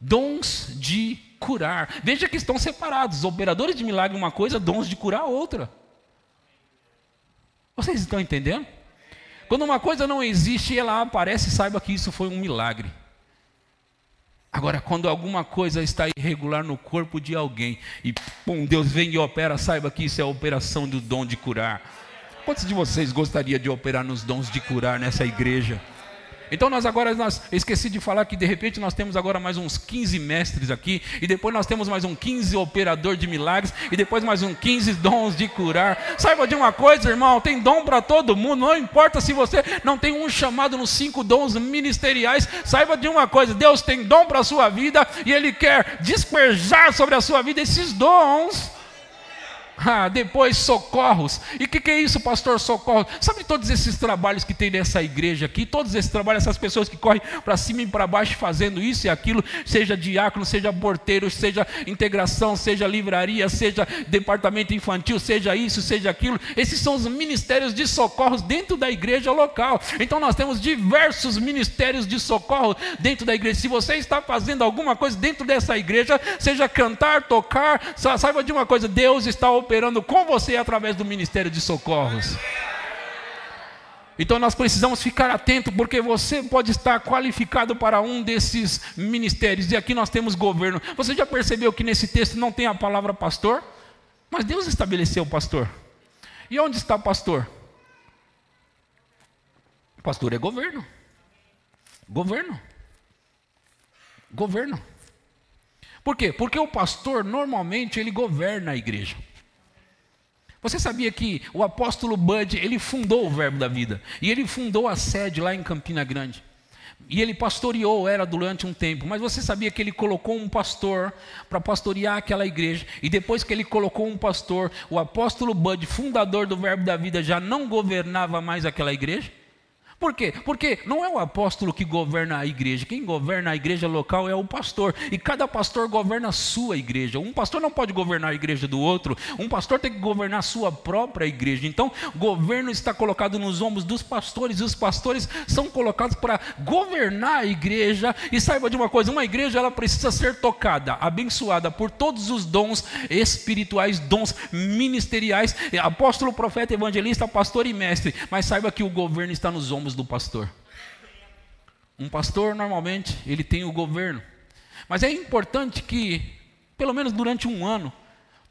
dons de curar. Veja que estão separados. Operadores de milagre uma coisa, dons de curar outra. Vocês estão entendendo? Quando uma coisa não existe e ela aparece, saiba que isso foi um milagre. Agora, quando alguma coisa está irregular no corpo de alguém e pum, Deus vem e opera, saiba que isso é a operação do dom de curar. Quantos de vocês gostariam de operar nos dons de curar nessa igreja? Então nós esqueci de falar que de repente nós temos agora mais uns 15 mestres aqui, e depois nós temos mais 15 operador de milagres, e depois mais 15 dons de curar. Saiba de uma coisa, irmão, tem dom para todo mundo, não importa se você não tem um chamado nos 5 dons ministeriais. Saiba de uma coisa, Deus tem dom para a sua vida, e Ele quer despejar sobre a sua vida esses dons. Depois socorros. E o que é isso, pastor? Socorros. Sabe todos esses trabalhos que tem nessa igreja aqui? Todos esses trabalhos, essas pessoas que correm para cima e para baixo fazendo isso e aquilo, seja diácono, seja porteiro, seja integração, seja livraria, seja departamento infantil, seja isso, seja aquilo. Esses são os ministérios de socorros dentro da igreja local. Então nós temos diversos ministérios de socorro dentro da igreja. Se você está fazendo alguma coisa dentro dessa igreja, seja cantar, tocar, saiba de uma coisa, Deus está operando com você através do ministério de socorros. Então nós precisamos ficar atentos, porque você pode estar qualificado para um desses ministérios. E aqui nós temos governo. Você já percebeu que nesse texto não tem a palavra pastor? Mas Deus estabeleceu o pastor. E onde está o pastor? O pastor é governo. Governo. Governo. Por quê? Porque o pastor normalmente ele governa a igreja. Você sabia que o apóstolo Bud, ele fundou o Verbo da Vida, e ele fundou a sede lá em Campina Grande, e ele pastoreou durante um tempo, mas você sabia que ele colocou um pastor para pastorear aquela igreja, e depois que ele colocou um pastor, o apóstolo Bud, fundador do Verbo da Vida, já não governava mais aquela igreja? Por quê? Porque não é o apóstolo que governa a igreja. Quem governa a igreja local é o pastor. E cada pastor governa a sua igreja. Um pastor não pode governar a igreja do outro. Um pastor tem que governar a sua própria igreja. Então, o governo está colocado nos ombros dos pastores. E os pastores são colocados para governar a igreja. E saiba de uma coisa, uma igreja ela precisa ser tocada, abençoada por todos os dons espirituais, dons ministeriais. Apóstolo, profeta, evangelista, pastor e mestre. Mas saiba que o governo está nos ombros do pastor. Um pastor normalmente ele tem o governo, mas é importante que pelo menos durante um ano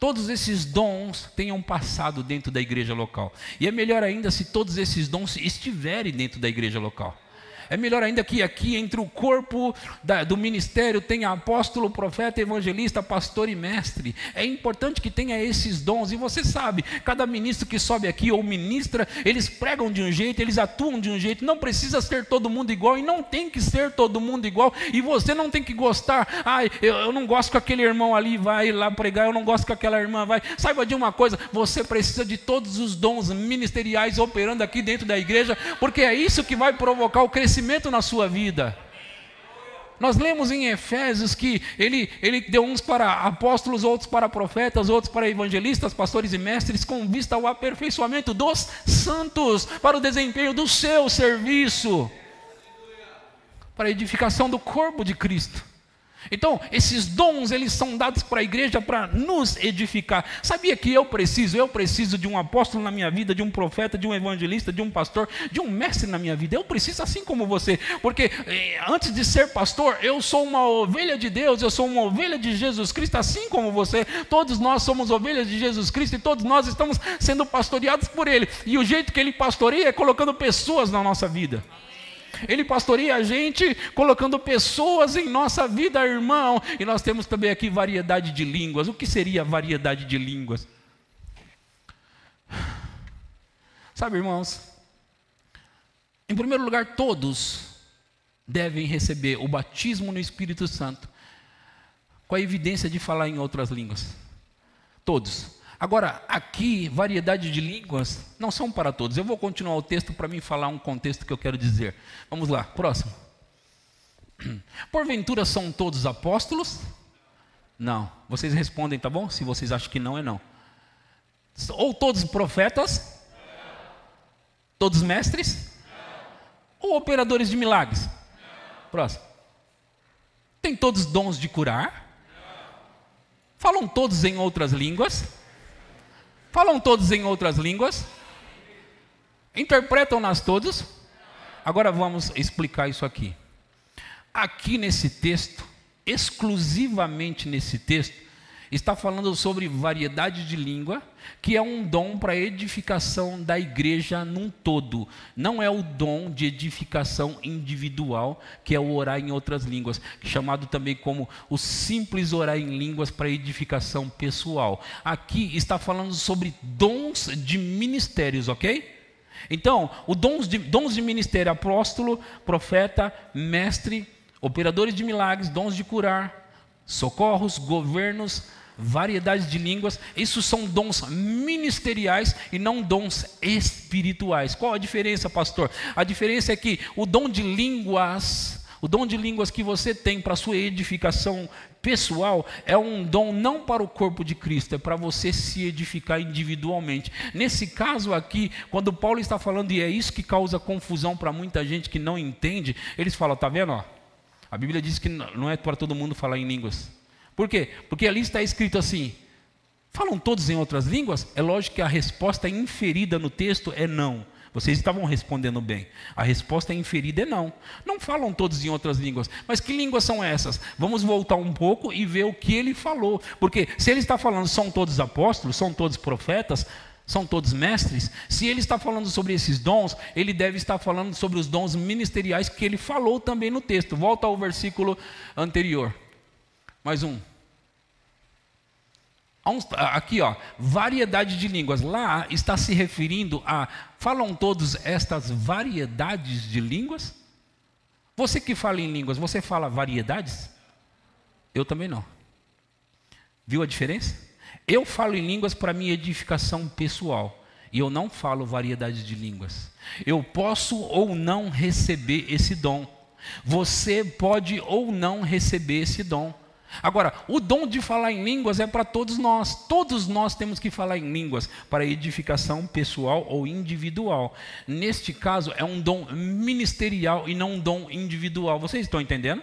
todos esses dons tenham passado dentro da igreja local, e é melhor ainda se todos esses dons estiverem dentro da igreja local. É melhor ainda que aqui entre o corpo do ministério tenha apóstolo, profeta, evangelista, pastor e mestre. É importante que tenha esses dons. E você sabe, cada ministro que sobe aqui ou ministra, eles pregam de um jeito, eles atuam de um jeito. Não precisa ser todo mundo igual, e não tem que ser todo mundo igual. E você não tem que gostar. Eu não gosto que aquele irmão ali vai lá pregar, eu não gosto que aquela irmã vai. Saiba de uma coisa, você precisa de todos os dons ministeriais operando aqui dentro da igreja, porque é isso que vai provocar o crescimento na sua vida. Nós lemos em Efésios que ele deu uns para apóstolos, outros para profetas, outros para evangelistas, pastores e mestres, com vista ao aperfeiçoamento dos santos, para o desempenho do seu serviço, para a edificação do corpo de Cristo. Então, esses dons, eles são dados para a igreja para nos edificar. Sabia que eu preciso de um apóstolo na minha vida, de um profeta, de um evangelista, de um pastor, de um mestre na minha vida. Eu preciso assim como você, porque antes de ser pastor, eu sou uma ovelha de Deus, eu sou uma ovelha de Jesus Cristo, assim como você. Todos nós somos ovelhas de Jesus Cristo e todos nós estamos sendo pastoreados por Ele. E o jeito que Ele pastoreia é colocando pessoas na nossa vida. Ele pastoreia a gente colocando pessoas em nossa vida, irmão. E nós temos também aqui variedade de línguas. O que seria variedade de línguas? Sabe, irmãos, em primeiro lugar, todos devem receber o batismo no Espírito Santo com a evidência de falar em outras línguas? Todos. Agora, aqui, variedade de línguas não são para todos. Eu vou continuar o texto para mim falar um contexto que eu quero dizer. Vamos lá, próximo. Porventura são todos apóstolos? Não. Vocês respondem, tá bom? Se vocês acham que não, é não. Ou todos profetas? Não. Todos mestres? Não. Ou operadores de milagres? Não. Próximo. Tem todos dons de curar? Não. Falam todos em outras línguas? Falam todos em outras línguas? Interpretam-nas todos? Agora vamos explicar isso aqui. Aqui nesse texto, exclusivamente nesse texto, está falando sobre variedade de língua, que é um dom para edificação da igreja num todo. Não é o dom de edificação individual, que é o orar em outras línguas, chamado também como o simples orar em línguas para edificação pessoal. Aqui está falando sobre dons de ministérios, ok? Então, os dons de ministério: apóstolo, profeta, mestre, operadores de milagres, dons de curar, socorros, governos, variedades de línguas. Isso são dons ministeriais e não dons espirituais. Qual a diferença, pastor? A diferença é que o dom de línguas que você tem para a sua edificação pessoal é um dom não para o corpo de Cristo, é para você se edificar individualmente. Nesse caso aqui, quando Paulo está falando, e é isso que causa confusão para muita gente que não entende, eles falam, tá vendo, ó? A Bíblia diz que não é para todo mundo falar em línguas. Por quê? Porque ali está escrito assim: falam todos em outras línguas? É lógico que a resposta inferida no texto é não. Vocês estavam respondendo bem. A resposta inferida é não. Não falam todos em outras línguas. Mas que línguas são essas? Vamos voltar um pouco e ver o que ele falou. Porque se ele está falando são todos apóstolos, são todos profetas, são todos mestres, se ele está falando sobre esses dons, ele deve estar falando sobre os dons ministeriais que ele falou também no texto. Volta ao versículo anterior. Mais um. Aqui, ó, variedade de línguas. Lá está se referindo a, falam todos estas variedades de línguas? Você que fala em línguas, você fala variedades? Eu também não. Viu a diferença? Eu falo em línguas para minha edificação pessoal, e eu não falo variedade de línguas. Eu posso ou não receber esse dom. Você pode ou não receber esse dom. Agora, o dom de falar em línguas é para todos nós. Todos nós temos que falar em línguas para edificação pessoal ou individual. Neste caso, é um dom ministerial e não um dom individual. Vocês estão entendendo?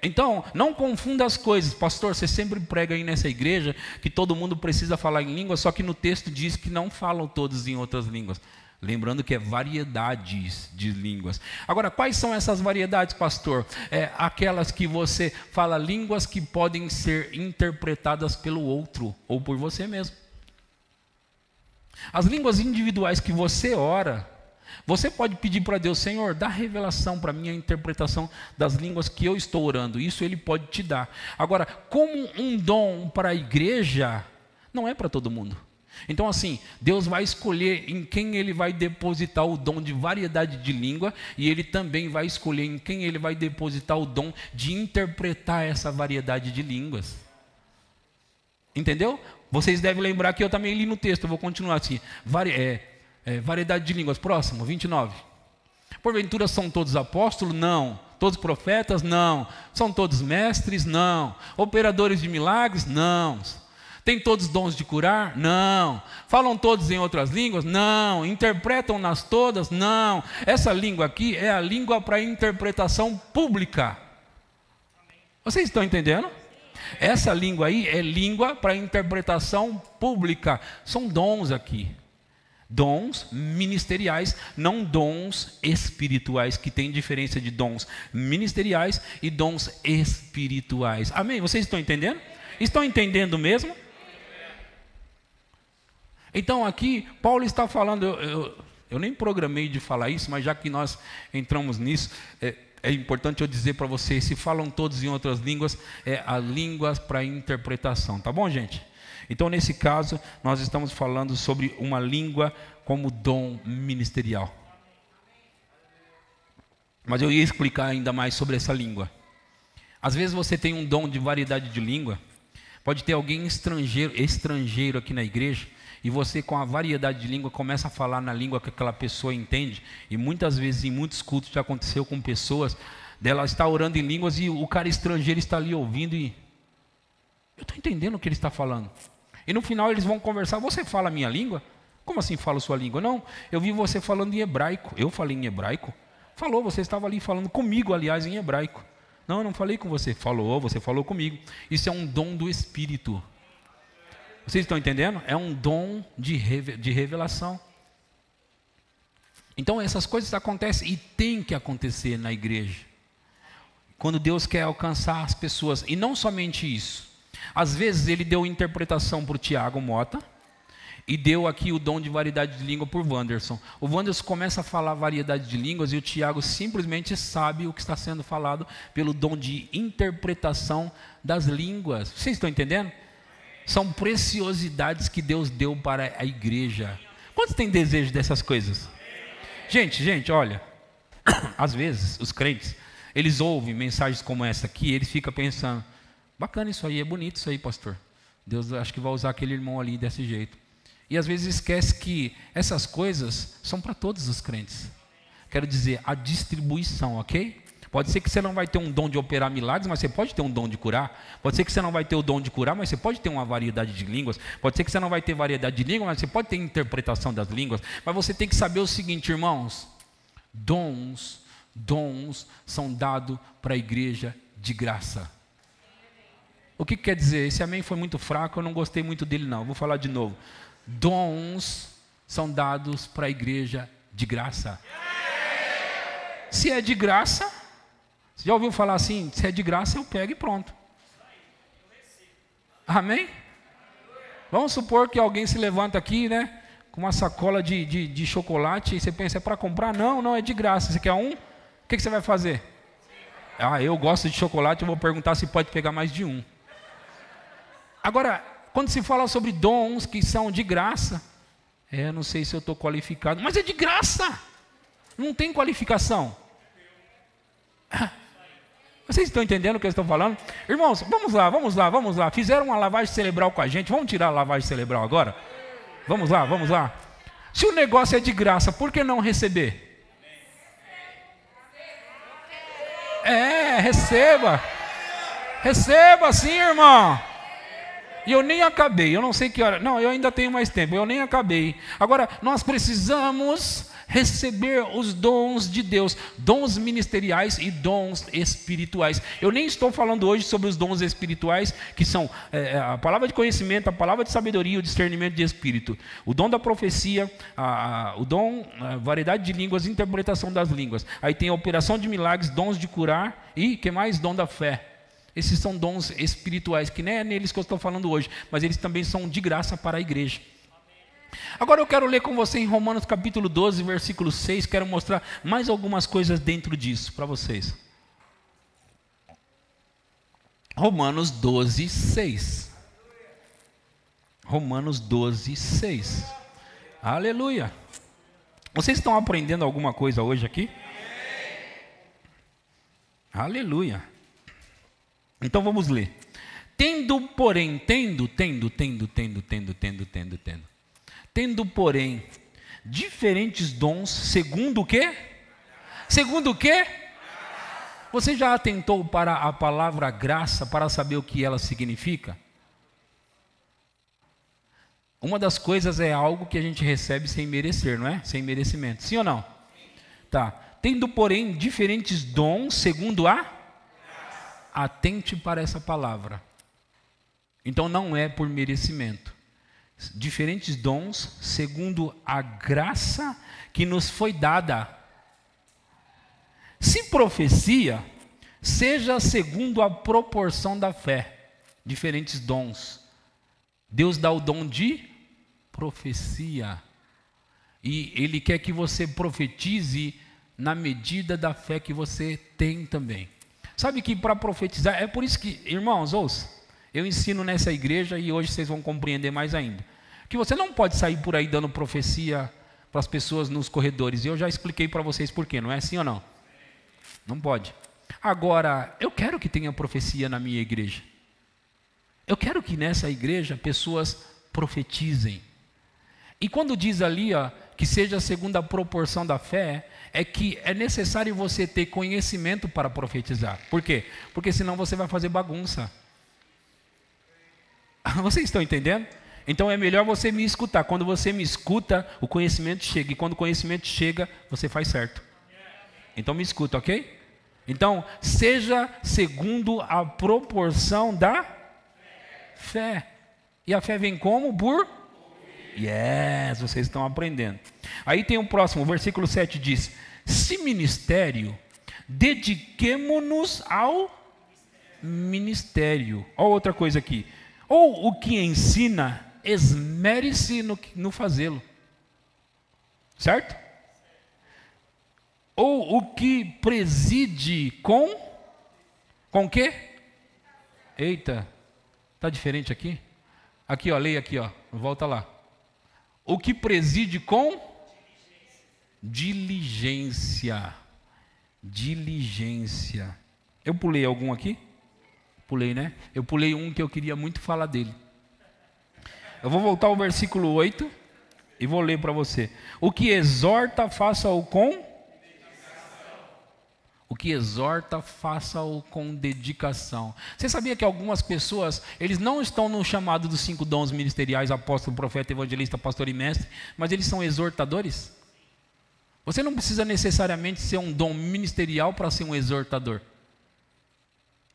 Então, não confunda as coisas. Pastor, você sempre prega aí nessa igreja que todo mundo precisa falar em línguas, só que no texto diz que não falam todos em outras línguas. Lembrando que é variedades de línguas. Agora, quais são essas variedades, pastor? É aquelas que você fala línguas que podem ser interpretadas pelo outro ou por você mesmo. As línguas individuais que você ora, você pode pedir para Deus: Senhor, dá revelação para mim, a interpretação das línguas que eu estou orando. Isso Ele pode te dar. Agora, como um dom para a igreja, não é para todo mundo. Então assim, Deus vai escolher em quem Ele vai depositar o dom de variedade de língua, e Ele também vai escolher em quem Ele vai depositar o dom de interpretar essa variedade de línguas. Entendeu? Vocês devem lembrar que eu também li no texto, eu vou continuar assim. Variedade de línguas, próximo, 29. Porventura são todos apóstolos? Não. Todos profetas? Não. São todos mestres? Não. Operadores de milagres? Não. Tem todos dons de curar? Não. Falam todos em outras línguas? Não. Interpretam-nas todas? Não. Essa língua aqui é a língua para interpretação pública. Vocês estão entendendo? Essa língua aí é língua para interpretação pública. São dons aqui. Dons ministeriais, não dons espirituais, que tem diferença de dons ministeriais e dons espirituais. Amém? Vocês estão entendendo? Estão entendendo mesmo? Então aqui, Paulo está falando, eu nem programei de falar isso, mas já que nós entramos nisso, é importante eu dizer para vocês: se falam todos em outras línguas, é a língua para interpretação, tá bom, gente? Então nesse caso, nós estamos falando sobre uma língua como dom ministerial. Mas eu ia explicar ainda mais sobre essa língua. Às vezes você tem um dom de variedade de língua, pode ter alguém estrangeiro aqui na igreja, e você com a variedade de língua começa a falar na língua que aquela pessoa entende, e muitas vezes em muitos cultos já aconteceu com pessoas, dela está orando em línguas e o cara estrangeiro está ali ouvindo e eu estou entendendo o que ele está falando. E no final eles vão conversar, você fala a minha língua? Como assim fala a sua língua? Não, eu vi você falando em hebraico. Eu falei em hebraico? Falou, você estava ali falando comigo, aliás, em hebraico. Não, eu não falei com você. Falou, você falou comigo. Isso é um dom do Espírito. Vocês estão entendendo? É um dom de revelação. Então essas coisas acontecem e tem que acontecer na igreja. Quando Deus quer alcançar as pessoas. E não somente isso. Às vezes ele deu interpretação para o Tiago Mota. E deu aqui o dom de variedade de língua por Wanderson. O Wanderson começa a falar variedade de línguas e o Tiago simplesmente sabe o que está sendo falado pelo dom de interpretação das línguas. Vocês estão entendendo? São preciosidades que Deus deu para a igreja. Quantos têm desejo dessas coisas? Gente, olha. Às vezes, os crentes, eles ouvem mensagens como essa aqui, eles ficam pensando, bacana isso aí, é bonito isso aí, pastor. Deus acho que vai usar aquele irmão ali desse jeito. E às vezes esquece que essas coisas são para todos os crentes. Quero dizer, a distribuição, ok? Pode ser que você não vai ter um dom de operar milagres, mas você pode ter um dom de curar. Pode ser que você não vai ter o dom de curar, mas você pode ter uma variedade de línguas. Pode ser que você não vai ter variedade de línguas, mas você pode ter interpretação das línguas. Mas você tem que saber o seguinte, irmãos. Dons são dados para a igreja de graça. O que quer dizer? Esse amém foi muito fraco, eu não gostei muito dele não. Vou falar de novo. Dons são dados para a igreja de graça. Se é de graça, você já ouviu falar assim? Se é de graça eu pego e pronto. Amém? Vamos supor que alguém se levanta aqui, né? Com uma sacola de chocolate e você pensa, é para comprar? Não, é de graça. Você quer um? O que você vai fazer? Eu gosto de chocolate, eu vou perguntar se pode pegar mais de um. Agora, quando se fala sobre dons que são de graça, não sei se eu estou qualificado, mas é de graça, não tem qualificação. Vocês estão entendendo o que eu estou falando? Irmãos, vamos lá, fizeram uma lavagem cerebral com a gente, vamos tirar a lavagem cerebral agora? Vamos lá. Se o negócio é de graça, por que não receber? Receba sim, irmão. E eu nem acabei, eu não sei que hora. Não, eu ainda tenho mais tempo, eu nem acabei. Agora, nós precisamos receber os dons de Deus, dons ministeriais e dons espirituais. Eu nem estou falando hoje sobre os dons espirituais, que são a palavra de conhecimento, a palavra de sabedoria, o discernimento de espírito. O dom da profecia, o dom, a variedade de línguas, interpretação das línguas. Aí tem a operação de milagres, dons de curar e, que mais? Dom da fé. Esses são dons espirituais, que nem é neles que eu estou falando hoje, mas eles também são de graça para a igreja. Agora eu quero ler com você em Romanos capítulo 12, versículo 6, quero mostrar mais algumas coisas dentro disso para vocês. Romanos 12, 6. Romanos 12, 6. Aleluia. Vocês estão aprendendo alguma coisa hoje aqui? Aleluia. Então vamos ler. Tendo, porém, diferentes dons, segundo o quê? Segundo o quê? Você já atentou para a palavra graça para saber o que ela significa? Uma das coisas é algo que a gente recebe sem merecer, não é? Sem merecimento. Sim ou não? Tá. Tendo, porém, diferentes dons, segundo a... Atente para essa palavra. Então não é por merecimento. Diferentes dons, segundo a graça que nos foi dada. Se profecia, seja segundo a proporção da fé. Diferentes dons. Deus dá o dom de profecia. E Ele quer que você profetize na medida da fé que você tem também. Sabe que para profetizar, é por isso que, irmãos, ouça, eu ensino nessa igreja e hoje vocês vão compreender mais ainda. Que você não pode sair por aí dando profecia para as pessoas nos corredores. E eu já expliquei para vocês por quê, não é assim ou não? Não pode. Agora, eu quero que tenha profecia na minha igreja. Eu quero que nessa igreja pessoas profetizem. E quando diz ali, ó, que seja segundo a proporção da fé, é que é necessário você ter conhecimento para profetizar. Por quê? Porque senão você vai fazer bagunça. Vocês estão entendendo? Então é melhor você me escutar. Quando você me escuta, o conhecimento chega. E quando o conhecimento chega, você faz certo. Então me escuta, ok? Então, seja segundo a proporção da fé. E a fé vem como? Por? Yes, vocês estão aprendendo. Aí tem o próximo, o versículo 7 diz: se ministério, dediquemo-nos ao ministério. Olha outra coisa aqui. Ou o que ensina, esmere-se no fazê-lo. Certo? Ou o que preside com o quê? Eita, está diferente aqui? Aqui, ó, leia aqui, ó, volta lá. O que preside com? Diligência. Diligência. Eu pulei algum aqui? Pulei, né? Eu pulei um que eu queria muito falar dele. Eu vou voltar ao versículo 8 e vou ler para você. O que exorta, faça-o com? O que exorta, faça-o com dedicação. Você sabia que algumas pessoas, eles não estão no chamado dos 5 dons ministeriais, apóstolo, profeta, evangelista, pastor e mestre, mas eles são exortadores? Você não precisa necessariamente ser um dom ministerial para ser um exortador.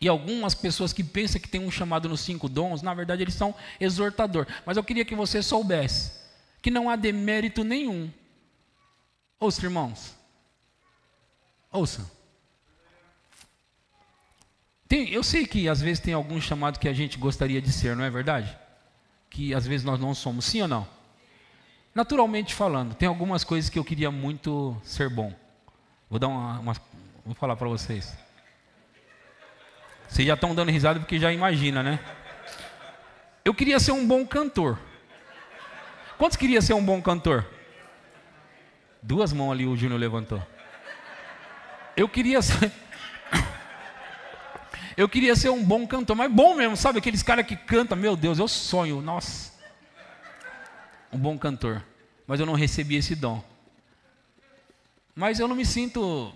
E algumas pessoas que pensam que tem um chamado nos 5 dons, na verdade eles são exortador. Mas eu queria que você soubesse que não há demérito nenhum. Ouça, irmãos. Ouça. Eu sei que às vezes tem algum chamado que a gente gostaria de ser, não é verdade? Que às vezes nós não somos, sim ou não? Naturalmente falando, tem algumas coisas que eu queria muito ser bom. Vou dar vou falar para vocês. Vocês já estão dando risada porque já imagina, né? Eu queria ser um bom cantor. Quantos queriam ser um bom cantor? 2 mãos ali o Júnior levantou. Eu queria ser um bom cantor, mas bom mesmo, sabe? Aqueles caras que cantam, meu Deus, eu sonho, nossa. Um bom cantor. Mas eu não recebi esse dom. Mas eu não me sinto...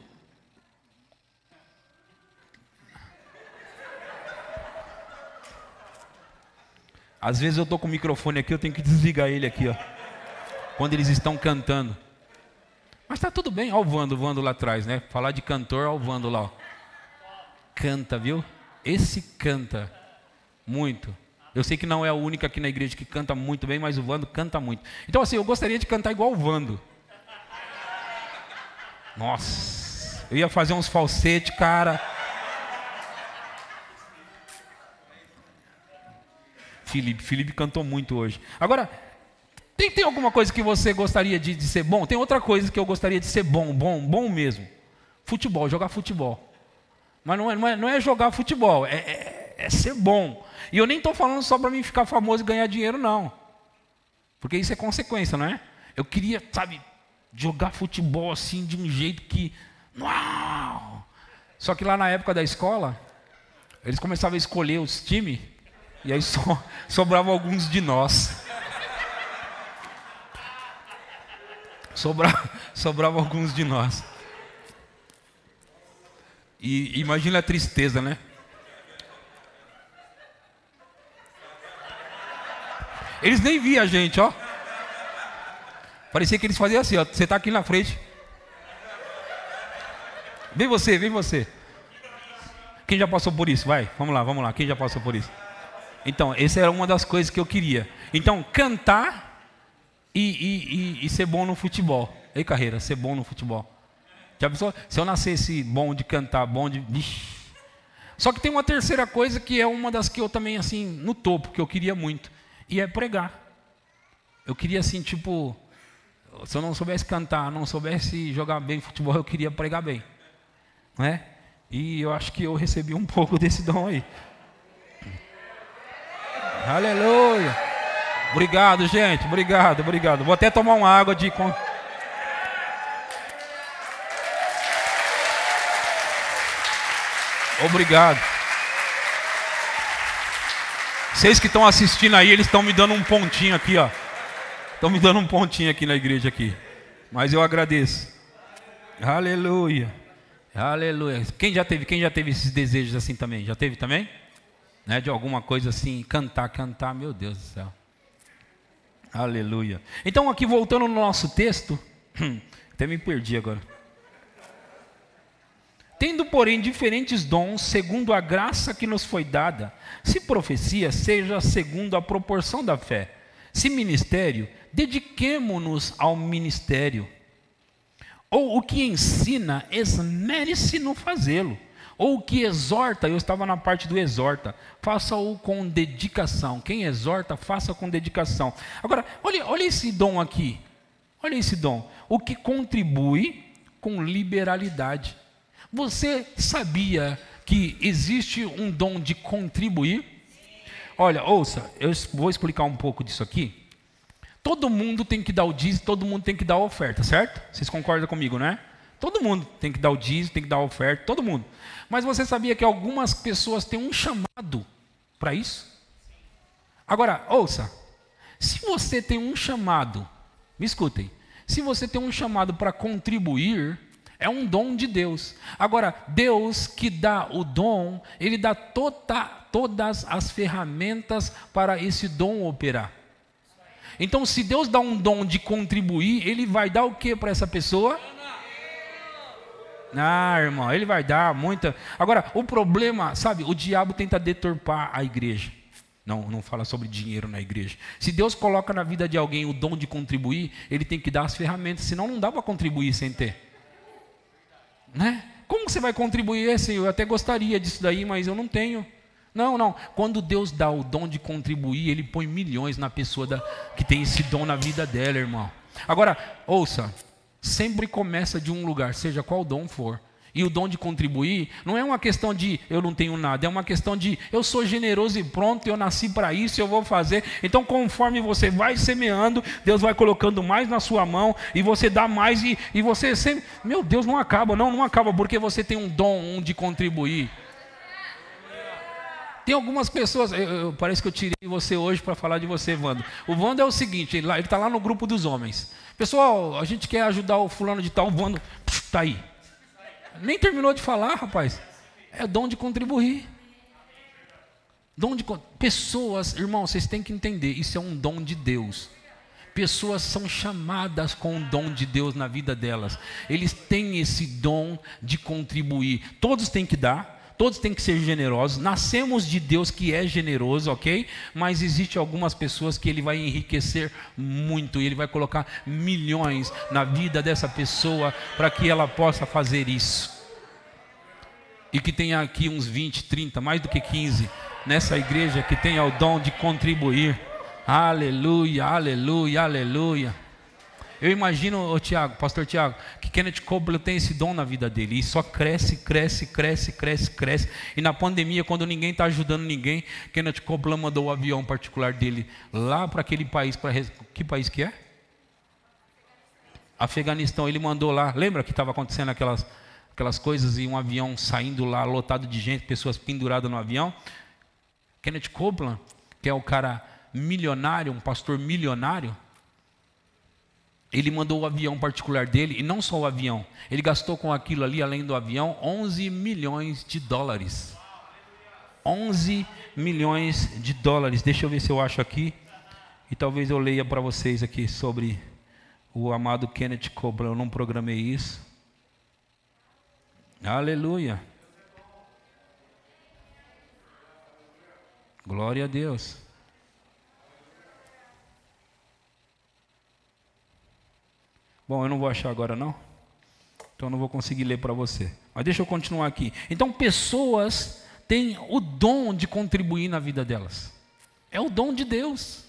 Às vezes eu estou com o microfone aqui, eu tenho que desligar ele aqui, ó. Quando eles estão cantando. Mas está tudo bem, ó o Vando lá atrás, né? Falar de cantor, ó o Vando lá, ó. Canta, viu? Esse canta muito. Eu sei que não é a única aqui na igreja que canta muito bem, mas o Vando canta muito. Então assim, eu gostaria de cantar igual o Vando. Nossa, eu ia fazer uns falsetes, cara. Felipe cantou muito hoje. Agora, tem alguma coisa que você gostaria de ser bom? Tem outra coisa que eu gostaria de ser bom mesmo. Futebol, jogar futebol. Mas não é jogar futebol, é ser bom. E eu nem estou falando só para mim ficar famoso e ganhar dinheiro, não. Porque isso é consequência, não é? Eu queria, sabe, jogar futebol assim de um jeito que... Uau! Só que lá na época da escola, eles começavam a escolher os times, e aí sobravam alguns de nós. Sobrava alguns de nós. E imagina a tristeza, né? Eles nem viam a gente, ó. Parecia que eles faziam assim, ó. Você está aqui na frente. Vem você. Quem já passou por isso? Vai, vamos lá. Quem já passou por isso? Então, essa era uma das coisas que eu queria. Então, cantar e ser bom no futebol. Ei, carreira, ser bom no futebol. Já pensou? Se eu nascesse bom de cantar, bom de... Vixe. Só que tem uma terceira coisa que é uma das que eu também, assim, no topo, que eu queria muito. E é pregar. Eu queria, assim, tipo... Se eu não soubesse cantar, não soubesse jogar bem futebol, eu queria pregar bem. Não é? E eu acho que eu recebi um pouco desse dom aí. Aleluia. Obrigado, gente. Obrigado. Vou até tomar uma água de... Obrigado. Vocês que estão assistindo aí, eles estão me dando um pontinho aqui, ó. Estão me dando um pontinho aqui na igreja aqui. Mas eu agradeço. Aleluia. Aleluia. Quem já teve esses desejos assim também? Já teve também? Né? De alguma coisa assim, cantar, meu Deus do céu. Aleluia. Então aqui voltando no nosso texto, até me perdi agora. Tendo, porém, diferentes dons, segundo a graça que nos foi dada, se profecia, seja segundo a proporção da fé. Se ministério, dediquemo-nos ao ministério. Ou o que ensina, esmere-se no fazê-lo. Ou o que exorta, eu estava na parte do exorta, faça-o com dedicação. Quem exorta, faça com dedicação. Agora, olha esse dom aqui. Olha esse dom. O que contribui com liberalidade. Você sabia que existe um dom de contribuir? Olha, ouça, eu vou explicar um pouco disso aqui. Todo mundo tem que dar o dízimo, todo mundo tem que dar a oferta, certo? Vocês concordam comigo, né? Todo mundo tem que dar o dízimo, tem que dar a oferta, todo mundo. Mas você sabia que algumas pessoas têm um chamado para isso? Agora, ouça, se você tem um chamado, me escutem, se você tem um chamado para contribuir, é um dom de Deus. Agora, Deus que dá o dom, Ele dá todas as ferramentas para esse dom operar. Então, se Deus dá um dom de contribuir, Ele vai dar o que para essa pessoa? Irmão, Ele vai dar muita... Agora, o problema, sabe, o diabo tenta deturpar a igreja. Não fala sobre dinheiro na igreja. Se Deus coloca na vida de alguém o dom de contribuir, Ele tem que dar as ferramentas, senão não dá para contribuir sem ter. Né? Como você vai contribuir assim? Eu até gostaria disso daí, mas eu não tenho. Não. Quando Deus dá o dom de contribuir, Ele põe milhões na pessoa que tem esse dom na vida dela, irmão. Agora, ouça, sempre começa de um lugar, seja qual dom for. E o dom de contribuir não é uma questão de eu não tenho nada, é uma questão de eu sou generoso e pronto, eu nasci para isso, eu vou fazer. Então, conforme você vai semeando, Deus vai colocando mais na sua mão e você dá mais e você sempre... Meu Deus, não acaba, não acaba, porque você tem um dom de contribuir. Tem algumas pessoas, parece que eu tirei você hoje para falar de você, Wando. O Wando é o seguinte, ele está lá no grupo dos homens. Pessoal, a gente quer ajudar o fulano de tal, o Wando está aí. Nem terminou de falar, rapaz. É dom de contribuir. Pessoas, irmão, vocês têm que entender, isso é um dom de Deus. Pessoas são chamadas com o dom de Deus na vida delas. Eles têm esse dom de contribuir. Todos têm que dar. Todos têm que ser generosos. Nascemos de Deus que é generoso, ok? Mas existe algumas pessoas que Ele vai enriquecer muito. E Ele vai colocar milhões na vida dessa pessoa para que ela possa fazer isso. E que tenha aqui uns 20, 30, mais do que 15, nessa igreja que tenha o dom de contribuir. Aleluia, aleluia, aleluia. Eu imagino, Tiago, pastor Tiago, que Kenneth Copeland tem esse dom na vida dele. E só cresce. E na pandemia, quando ninguém está ajudando ninguém, Kenneth Copeland mandou o avião particular dele lá para aquele país. Que país que é? Afeganistão. Ele mandou lá. Lembra que estava acontecendo aquelas coisas e um avião saindo lá lotado de gente, pessoas penduradas no avião? Kenneth Copeland, que é o cara milionário, um pastor milionário, ele mandou o avião particular dele, e não só o avião, ele gastou com aquilo ali, além do avião, 11 milhões de dólares. 11 milhões de dólares. Deixa eu ver se eu acho aqui, e talvez eu leia para vocês aqui sobre o amado Kenneth Copeland. Eu não programei isso. Aleluia. Glória a Deus. Bom, eu não vou achar agora não. Então eu não vou conseguir ler para você. Mas deixa eu continuar aqui. Então, pessoas têm o dom de contribuir na vida delas. É o dom de Deus.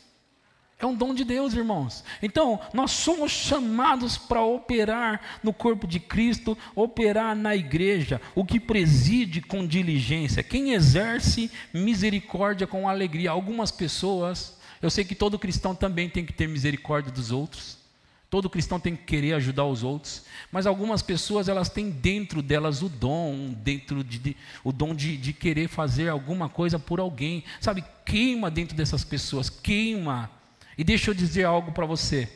É um dom de Deus, irmãos. Então, nós somos chamados para operar no corpo de Cristo, operar na igreja, o que preside com diligência. Quem exerce misericórdia com alegria. Algumas pessoas, eu sei que todo cristão também tem que ter misericórdia dos outros. Todo cristão tem que querer ajudar os outros, mas algumas pessoas elas têm dentro delas o dom, o dom de querer fazer alguma coisa por alguém, sabe? Queima dentro dessas pessoas, queima. E deixa eu dizer algo para você.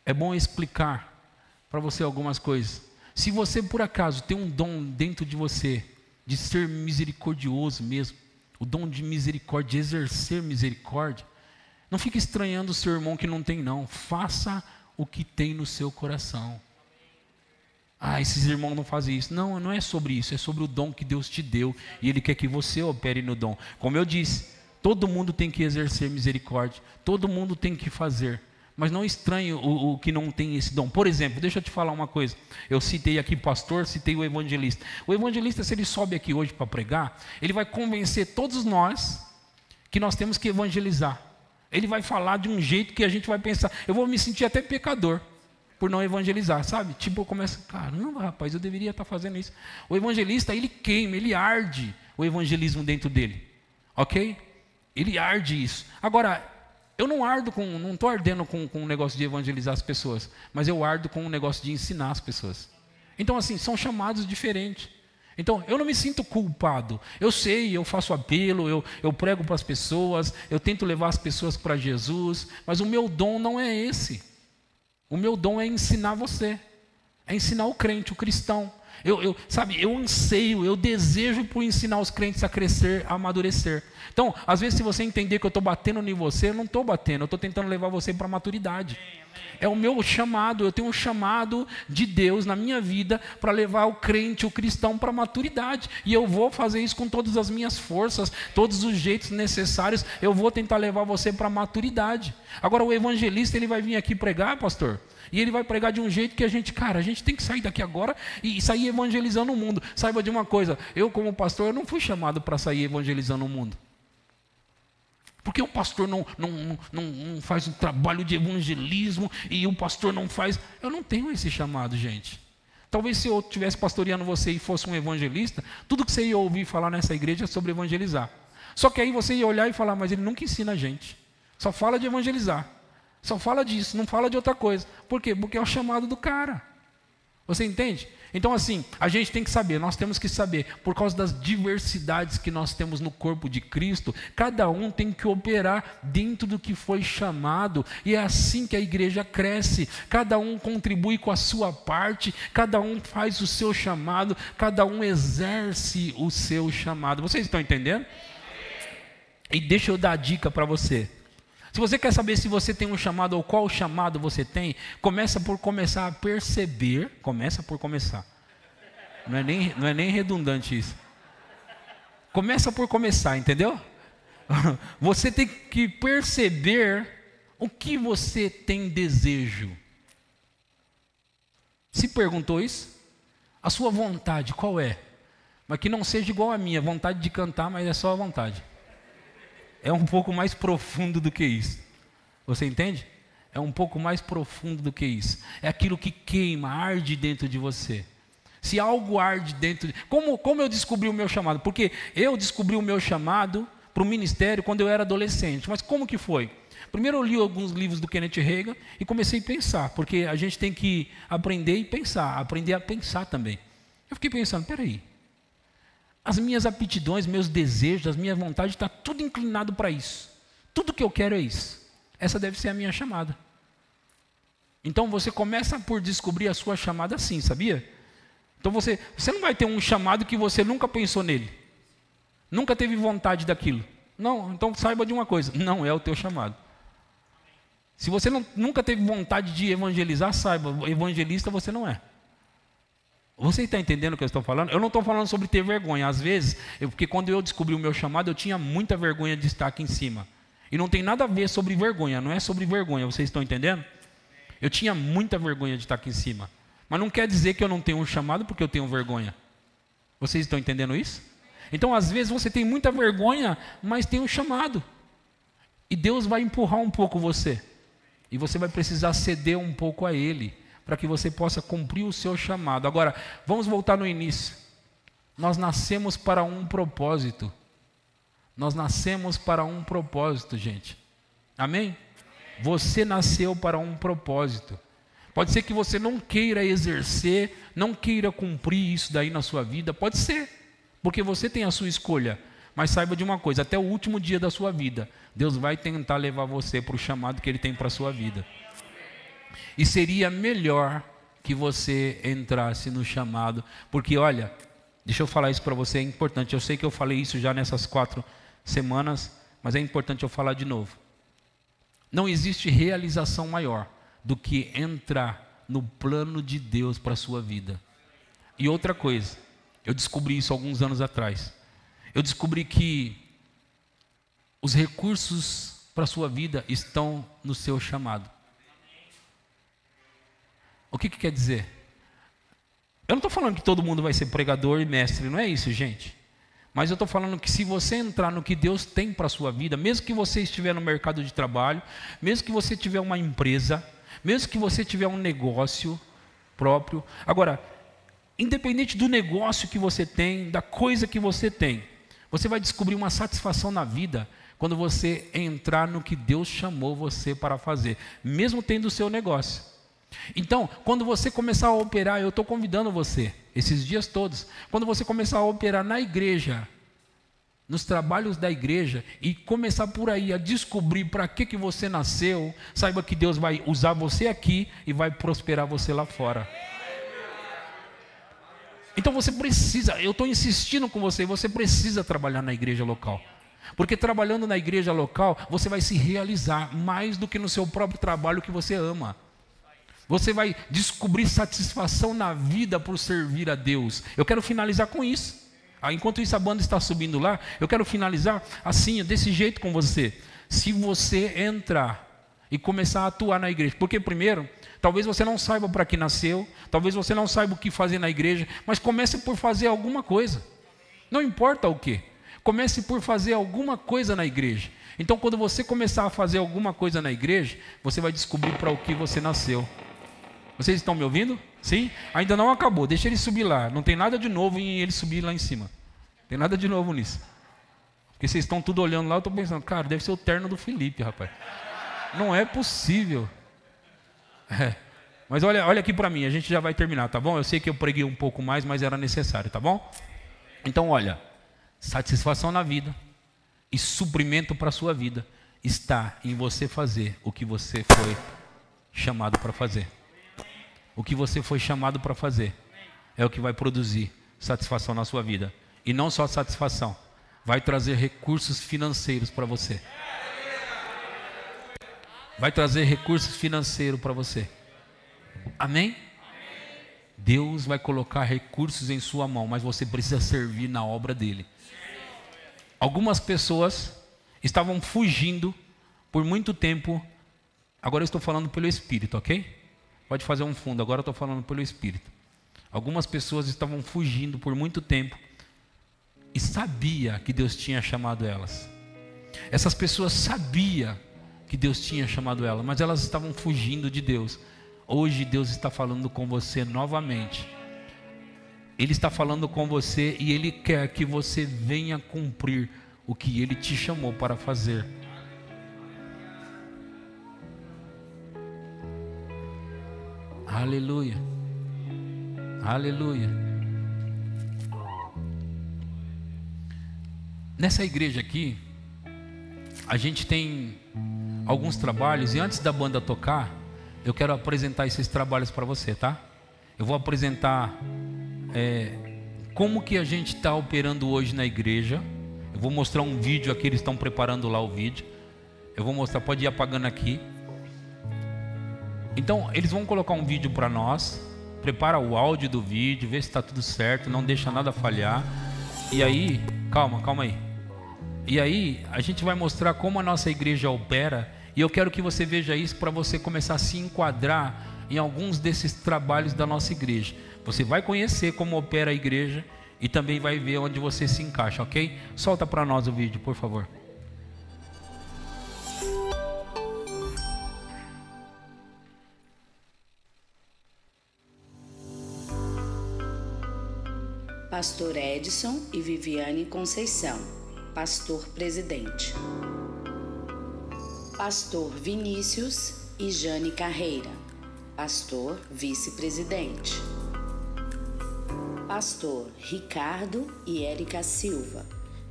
É bom explicar para você algumas coisas. Se você por acaso tem um dom dentro de você de ser misericordioso mesmo, o dom de misericórdia, de exercer misericórdia, não fique estranhando o seu irmão que não tem não. Faça o que tem no seu coração. Esses irmãos não fazem isso. Não, não é sobre isso. É sobre o dom que Deus te deu. E Ele quer que você opere no dom. Como eu disse, todo mundo tem que exercer misericórdia. Todo mundo tem que fazer. Mas não estranhe o que não tem esse dom. Por exemplo, deixa eu te falar uma coisa. Eu citei aqui pastor, citei o evangelista. O evangelista, se ele sobe aqui hoje para pregar, ele vai convencer todos nós que nós temos que evangelizar. Ele vai falar de um jeito que a gente vai pensar, eu vou me sentir até pecador por não evangelizar, sabe? Tipo, eu começo, caramba, rapaz, eu deveria estar fazendo isso. O evangelista, ele queima, ele arde o evangelismo dentro dele, ok? Ele arde isso. Agora, eu não estou ardendo com o negócio de evangelizar as pessoas, mas eu ardo com o negócio de ensinar as pessoas. Então, assim, são chamados diferentes. Então, eu não me sinto culpado. Eu sei, eu faço apelo, eu prego para as pessoas, eu tento levar as pessoas para Jesus, mas o meu dom não é esse. O meu dom é ensinar você, é ensinar o crente, o cristão. Eu anseio, eu desejo por ensinar os crentes a crescer, a amadurecer. Então, às vezes, se você entender que eu estou batendo em você, eu não estou batendo, eu estou tentando levar você para a maturidade. É o meu chamado, eu tenho um chamado de Deus na minha vida para levar o crente, o cristão para a maturidade. E eu vou fazer isso com todas as minhas forças, todos os jeitos necessários, eu vou tentar levar você para a maturidade. Agora o evangelista, ele vai vir aqui pregar, pastor, e ele vai pregar de um jeito que a gente tem que sair daqui agora e sair evangelizando o mundo. Saiba de uma coisa, eu como pastor, eu não fui chamado para sair evangelizando o mundo. Porque o pastor não faz um trabalho de evangelismo e o pastor não faz... Eu não tenho esse chamado, gente. Talvez se eu estivesse pastoreando você e fosse um evangelista, tudo que você ia ouvir falar nessa igreja é sobre evangelizar. Só que aí você ia olhar e falar, mas ele nunca ensina a gente. Só fala de evangelizar. Só fala disso, não fala de outra coisa. Por quê? Porque é o chamado do cara. Você entende? Então assim, a gente tem que saber, nós temos que saber, por causa das diversidades que nós temos no corpo de Cristo, cada um tem que operar dentro do que foi chamado, e é assim que a igreja cresce, cada um contribui com a sua parte, cada um faz o seu chamado, cada um exerce o seu chamado. Vocês estão entendendo? E deixa eu dar a dica para você. Se você quer saber se você tem um chamado ou qual chamado você tem, começa por começar a perceber, começa por começar. Não é nem redundante isso. Começa por começar, entendeu? Você tem que perceber o que você tem desejo. Se perguntou isso? A sua vontade, qual é? Mas que não seja igual a minha, vontade de cantar, mas é só a vontade. É um pouco mais profundo do que isso. Você entende? É um pouco mais profundo do que isso. É aquilo que queima, arde dentro de você. Se algo arde dentro de... Como eu descobri o meu chamado? Porque eu descobri o meu chamado para o ministério quando eu era adolescente. Mas como que foi? Primeiro eu li alguns livros do Kenneth Hagin e comecei a pensar. Porque a gente tem que aprender e pensar. Aprender a pensar também. Eu fiquei pensando, peraí. As minhas aptidões, meus desejos, as minhas vontades, está tudo inclinado para isso. Tudo que eu quero é isso. Essa deve ser a minha chamada. Então você começa por descobrir a sua chamada assim, sabia? Então você não vai ter um chamado que você nunca pensou nele. Nunca teve vontade daquilo. Não, então saiba de uma coisa, não é o teu chamado. Se você nunca teve vontade de evangelizar, saiba, evangelista você não é. Você está entendendo o que eu estou falando? Eu não estou falando sobre ter vergonha. Às vezes, porque quando eu descobri o meu chamado, eu tinha muita vergonha de estar aqui em cima. E não tem nada a ver sobre vergonha, não é sobre vergonha, vocês estão entendendo? Eu tinha muita vergonha de estar aqui em cima. Mas não quer dizer que eu não tenho um chamado porque eu tenho vergonha. Vocês estão entendendo isso? Então, às vezes, você tem muita vergonha, mas tem um chamado. E Deus vai empurrar um pouco você. E você vai precisar ceder um pouco a Ele, para que você possa cumprir o seu chamado. Agora, vamos voltar no início. Nós nascemos para um propósito. Nós nascemos para um propósito, gente. Amém? Você nasceu para um propósito. Pode ser que você não queira exercer, não queira cumprir isso daí na sua vida. Pode ser, porque você tem a sua escolha. Mas saiba de uma coisa, até o último dia da sua vida, Deus vai tentar levar você para o chamado que Ele tem para a sua vida. E seria melhor que você entrasse no chamado. Porque olha, deixa eu falar isso para você, é importante. Eu sei que eu falei isso já nessas 4 semanas, mas é importante eu falar de novo. Não existe realização maior do que entrar no plano de Deus para a sua vida. E outra coisa, eu descobri isso alguns anos atrás. Eu descobri que os recursos para a sua vida estão no seu chamado. O que quer dizer? Eu não estou falando que todo mundo vai ser pregador e mestre, não é isso, gente. Mas eu estou falando que se você entrar no que Deus tem para a sua vida, mesmo que você estiver no mercado de trabalho, mesmo que você tiver uma empresa, mesmo que você tiver um negócio próprio. Agora, independente do negócio que você tem, da coisa que você tem, você vai descobrir uma satisfação na vida quando você entrar no que Deus chamou você para fazer, mesmo tendo o seu negócio. Então, quando você começar a operar, eu estou convidando você, esses dias todos, quando você começar a operar na igreja, nos trabalhos da igreja, e começar por aí a descobrir para que você nasceu, saiba que Deus vai usar você aqui e vai prosperar você lá fora. Então você precisa, eu estou insistindo com você, você precisa trabalhar na igreja local. Porque trabalhando na igreja local, você vai se realizar mais do que no seu próprio trabalho que você ama. Você vai descobrir satisfação na vida por servir a Deus. Eu quero finalizar com isso. Enquanto isso a banda está subindo lá, eu quero finalizar assim, desse jeito com você. Se você entrar e começar a atuar na igreja. Porque primeiro, talvez você não saiba para que nasceu, talvez você não saiba o que fazer na igreja, mas comece por fazer alguma coisa. Não importa o que. Comece por fazer alguma coisa na igreja. Então quando você começar a fazer alguma coisa na igreja, você vai descobrir para o que você nasceu. Vocês estão me ouvindo? Sim? Ainda não acabou, deixa ele subir lá. Não tem nada de novo em ele subir lá em cima. Não tem nada de novo nisso. Porque vocês estão tudo olhando lá, eu estou pensando, cara, deve ser o terno do Felipe, rapaz. Não é possível. Mas olha aqui para mim, a gente já vai terminar, tá bom? Eu sei que eu preguei um pouco mais, mas era necessário, tá bom? Então olha, satisfação na vida e suprimento para a sua vida está em você fazer o que você foi chamado para fazer. O que você foi chamado para fazer é o que vai produzir satisfação na sua vida. E não só satisfação, vai trazer recursos financeiros para você. Vai trazer recursos financeiros para você. Amém? Deus vai colocar recursos em sua mão, mas você precisa servir na obra dele. Algumas pessoas estavam fugindo por muito tempo. Agora eu estou falando pelo Espírito, ok? Pode fazer um fundo, agora eu estou falando pelo Espírito. Algumas pessoas estavam fugindo por muito tempo e sabia que Deus tinha chamado elas. Essas pessoas sabiam que Deus tinha chamado elas, mas elas estavam fugindo de Deus. Hoje Deus está falando com você novamente. Ele está falando com você e Ele quer que você venha cumprir o que Ele te chamou para fazer. Aleluia. Aleluia. Nessa igreja aqui, a gente tem alguns trabalhos, e antes da banda tocar, eu quero apresentar esses trabalhos para você, tá? Eu vou apresentar como que a gente está operando hoje na igreja. Eu vou mostrar um vídeo aqui, eles estão preparando lá o vídeo. Eu vou mostrar, pode ir apagando aqui. Então, eles vão colocar um vídeo para nós. Prepara o áudio do vídeo, vê se está tudo certo, não deixa nada falhar. E aí, calma aí. E aí, a gente vai mostrar como a nossa igreja opera. E eu quero que você veja isso para você começar a se enquadrar em alguns desses trabalhos da nossa igreja. Você vai conhecer como opera a igreja e também vai ver onde você se encaixa, ok? Solta para nós o vídeo, por favor. Pastor Edson e Viviane Conceição, pastor presidente. Pastor Vinícius e Jane Carreira, pastor vice-presidente. Pastor Ricardo e Érica Silva,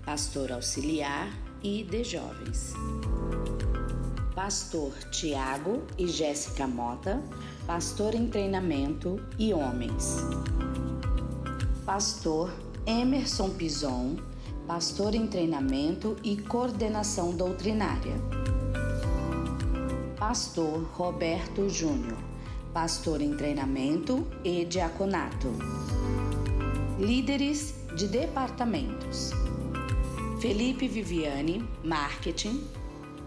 pastor auxiliar e de jovens. Pastor Tiago e Jéssica Mota, pastor em treinamento e homens. Pastor Emerson Pison, pastor em treinamento e coordenação doutrinária. Pastor Roberto Júnior, pastor em treinamento e diaconato. Líderes de departamentos: Felipe Viviane, marketing.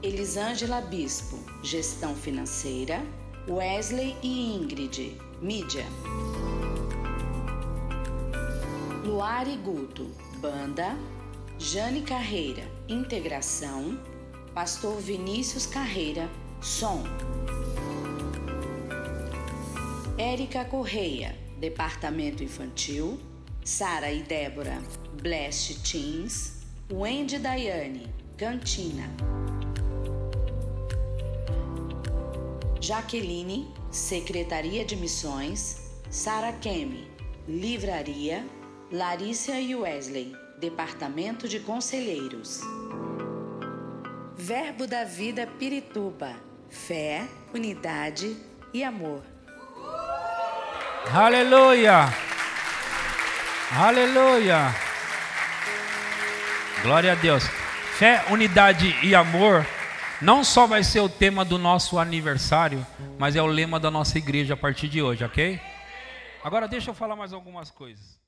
Elisângela Bispo, gestão financeira. Wesley e Ingrid, mídia. Luari Guto, banda. Jane Carreira, integração. Pastor Vinícius Carreira, som. Érica Correia, departamento infantil. Sara e Débora, Blast Teens. Wendy Daiane, cantina. Jaqueline, Secretaria de Missões. Sara Kemi, Livraria. Larissa e Wesley, Departamento de Conselheiros. Verbo da Vida Pirituba, fé, unidade e amor. Aleluia! Aleluia! Glória a Deus. Fé, unidade e amor não só vai ser o tema do nosso aniversário, mas é o lema da nossa igreja a partir de hoje, ok? Agora deixa eu falar mais algumas coisas.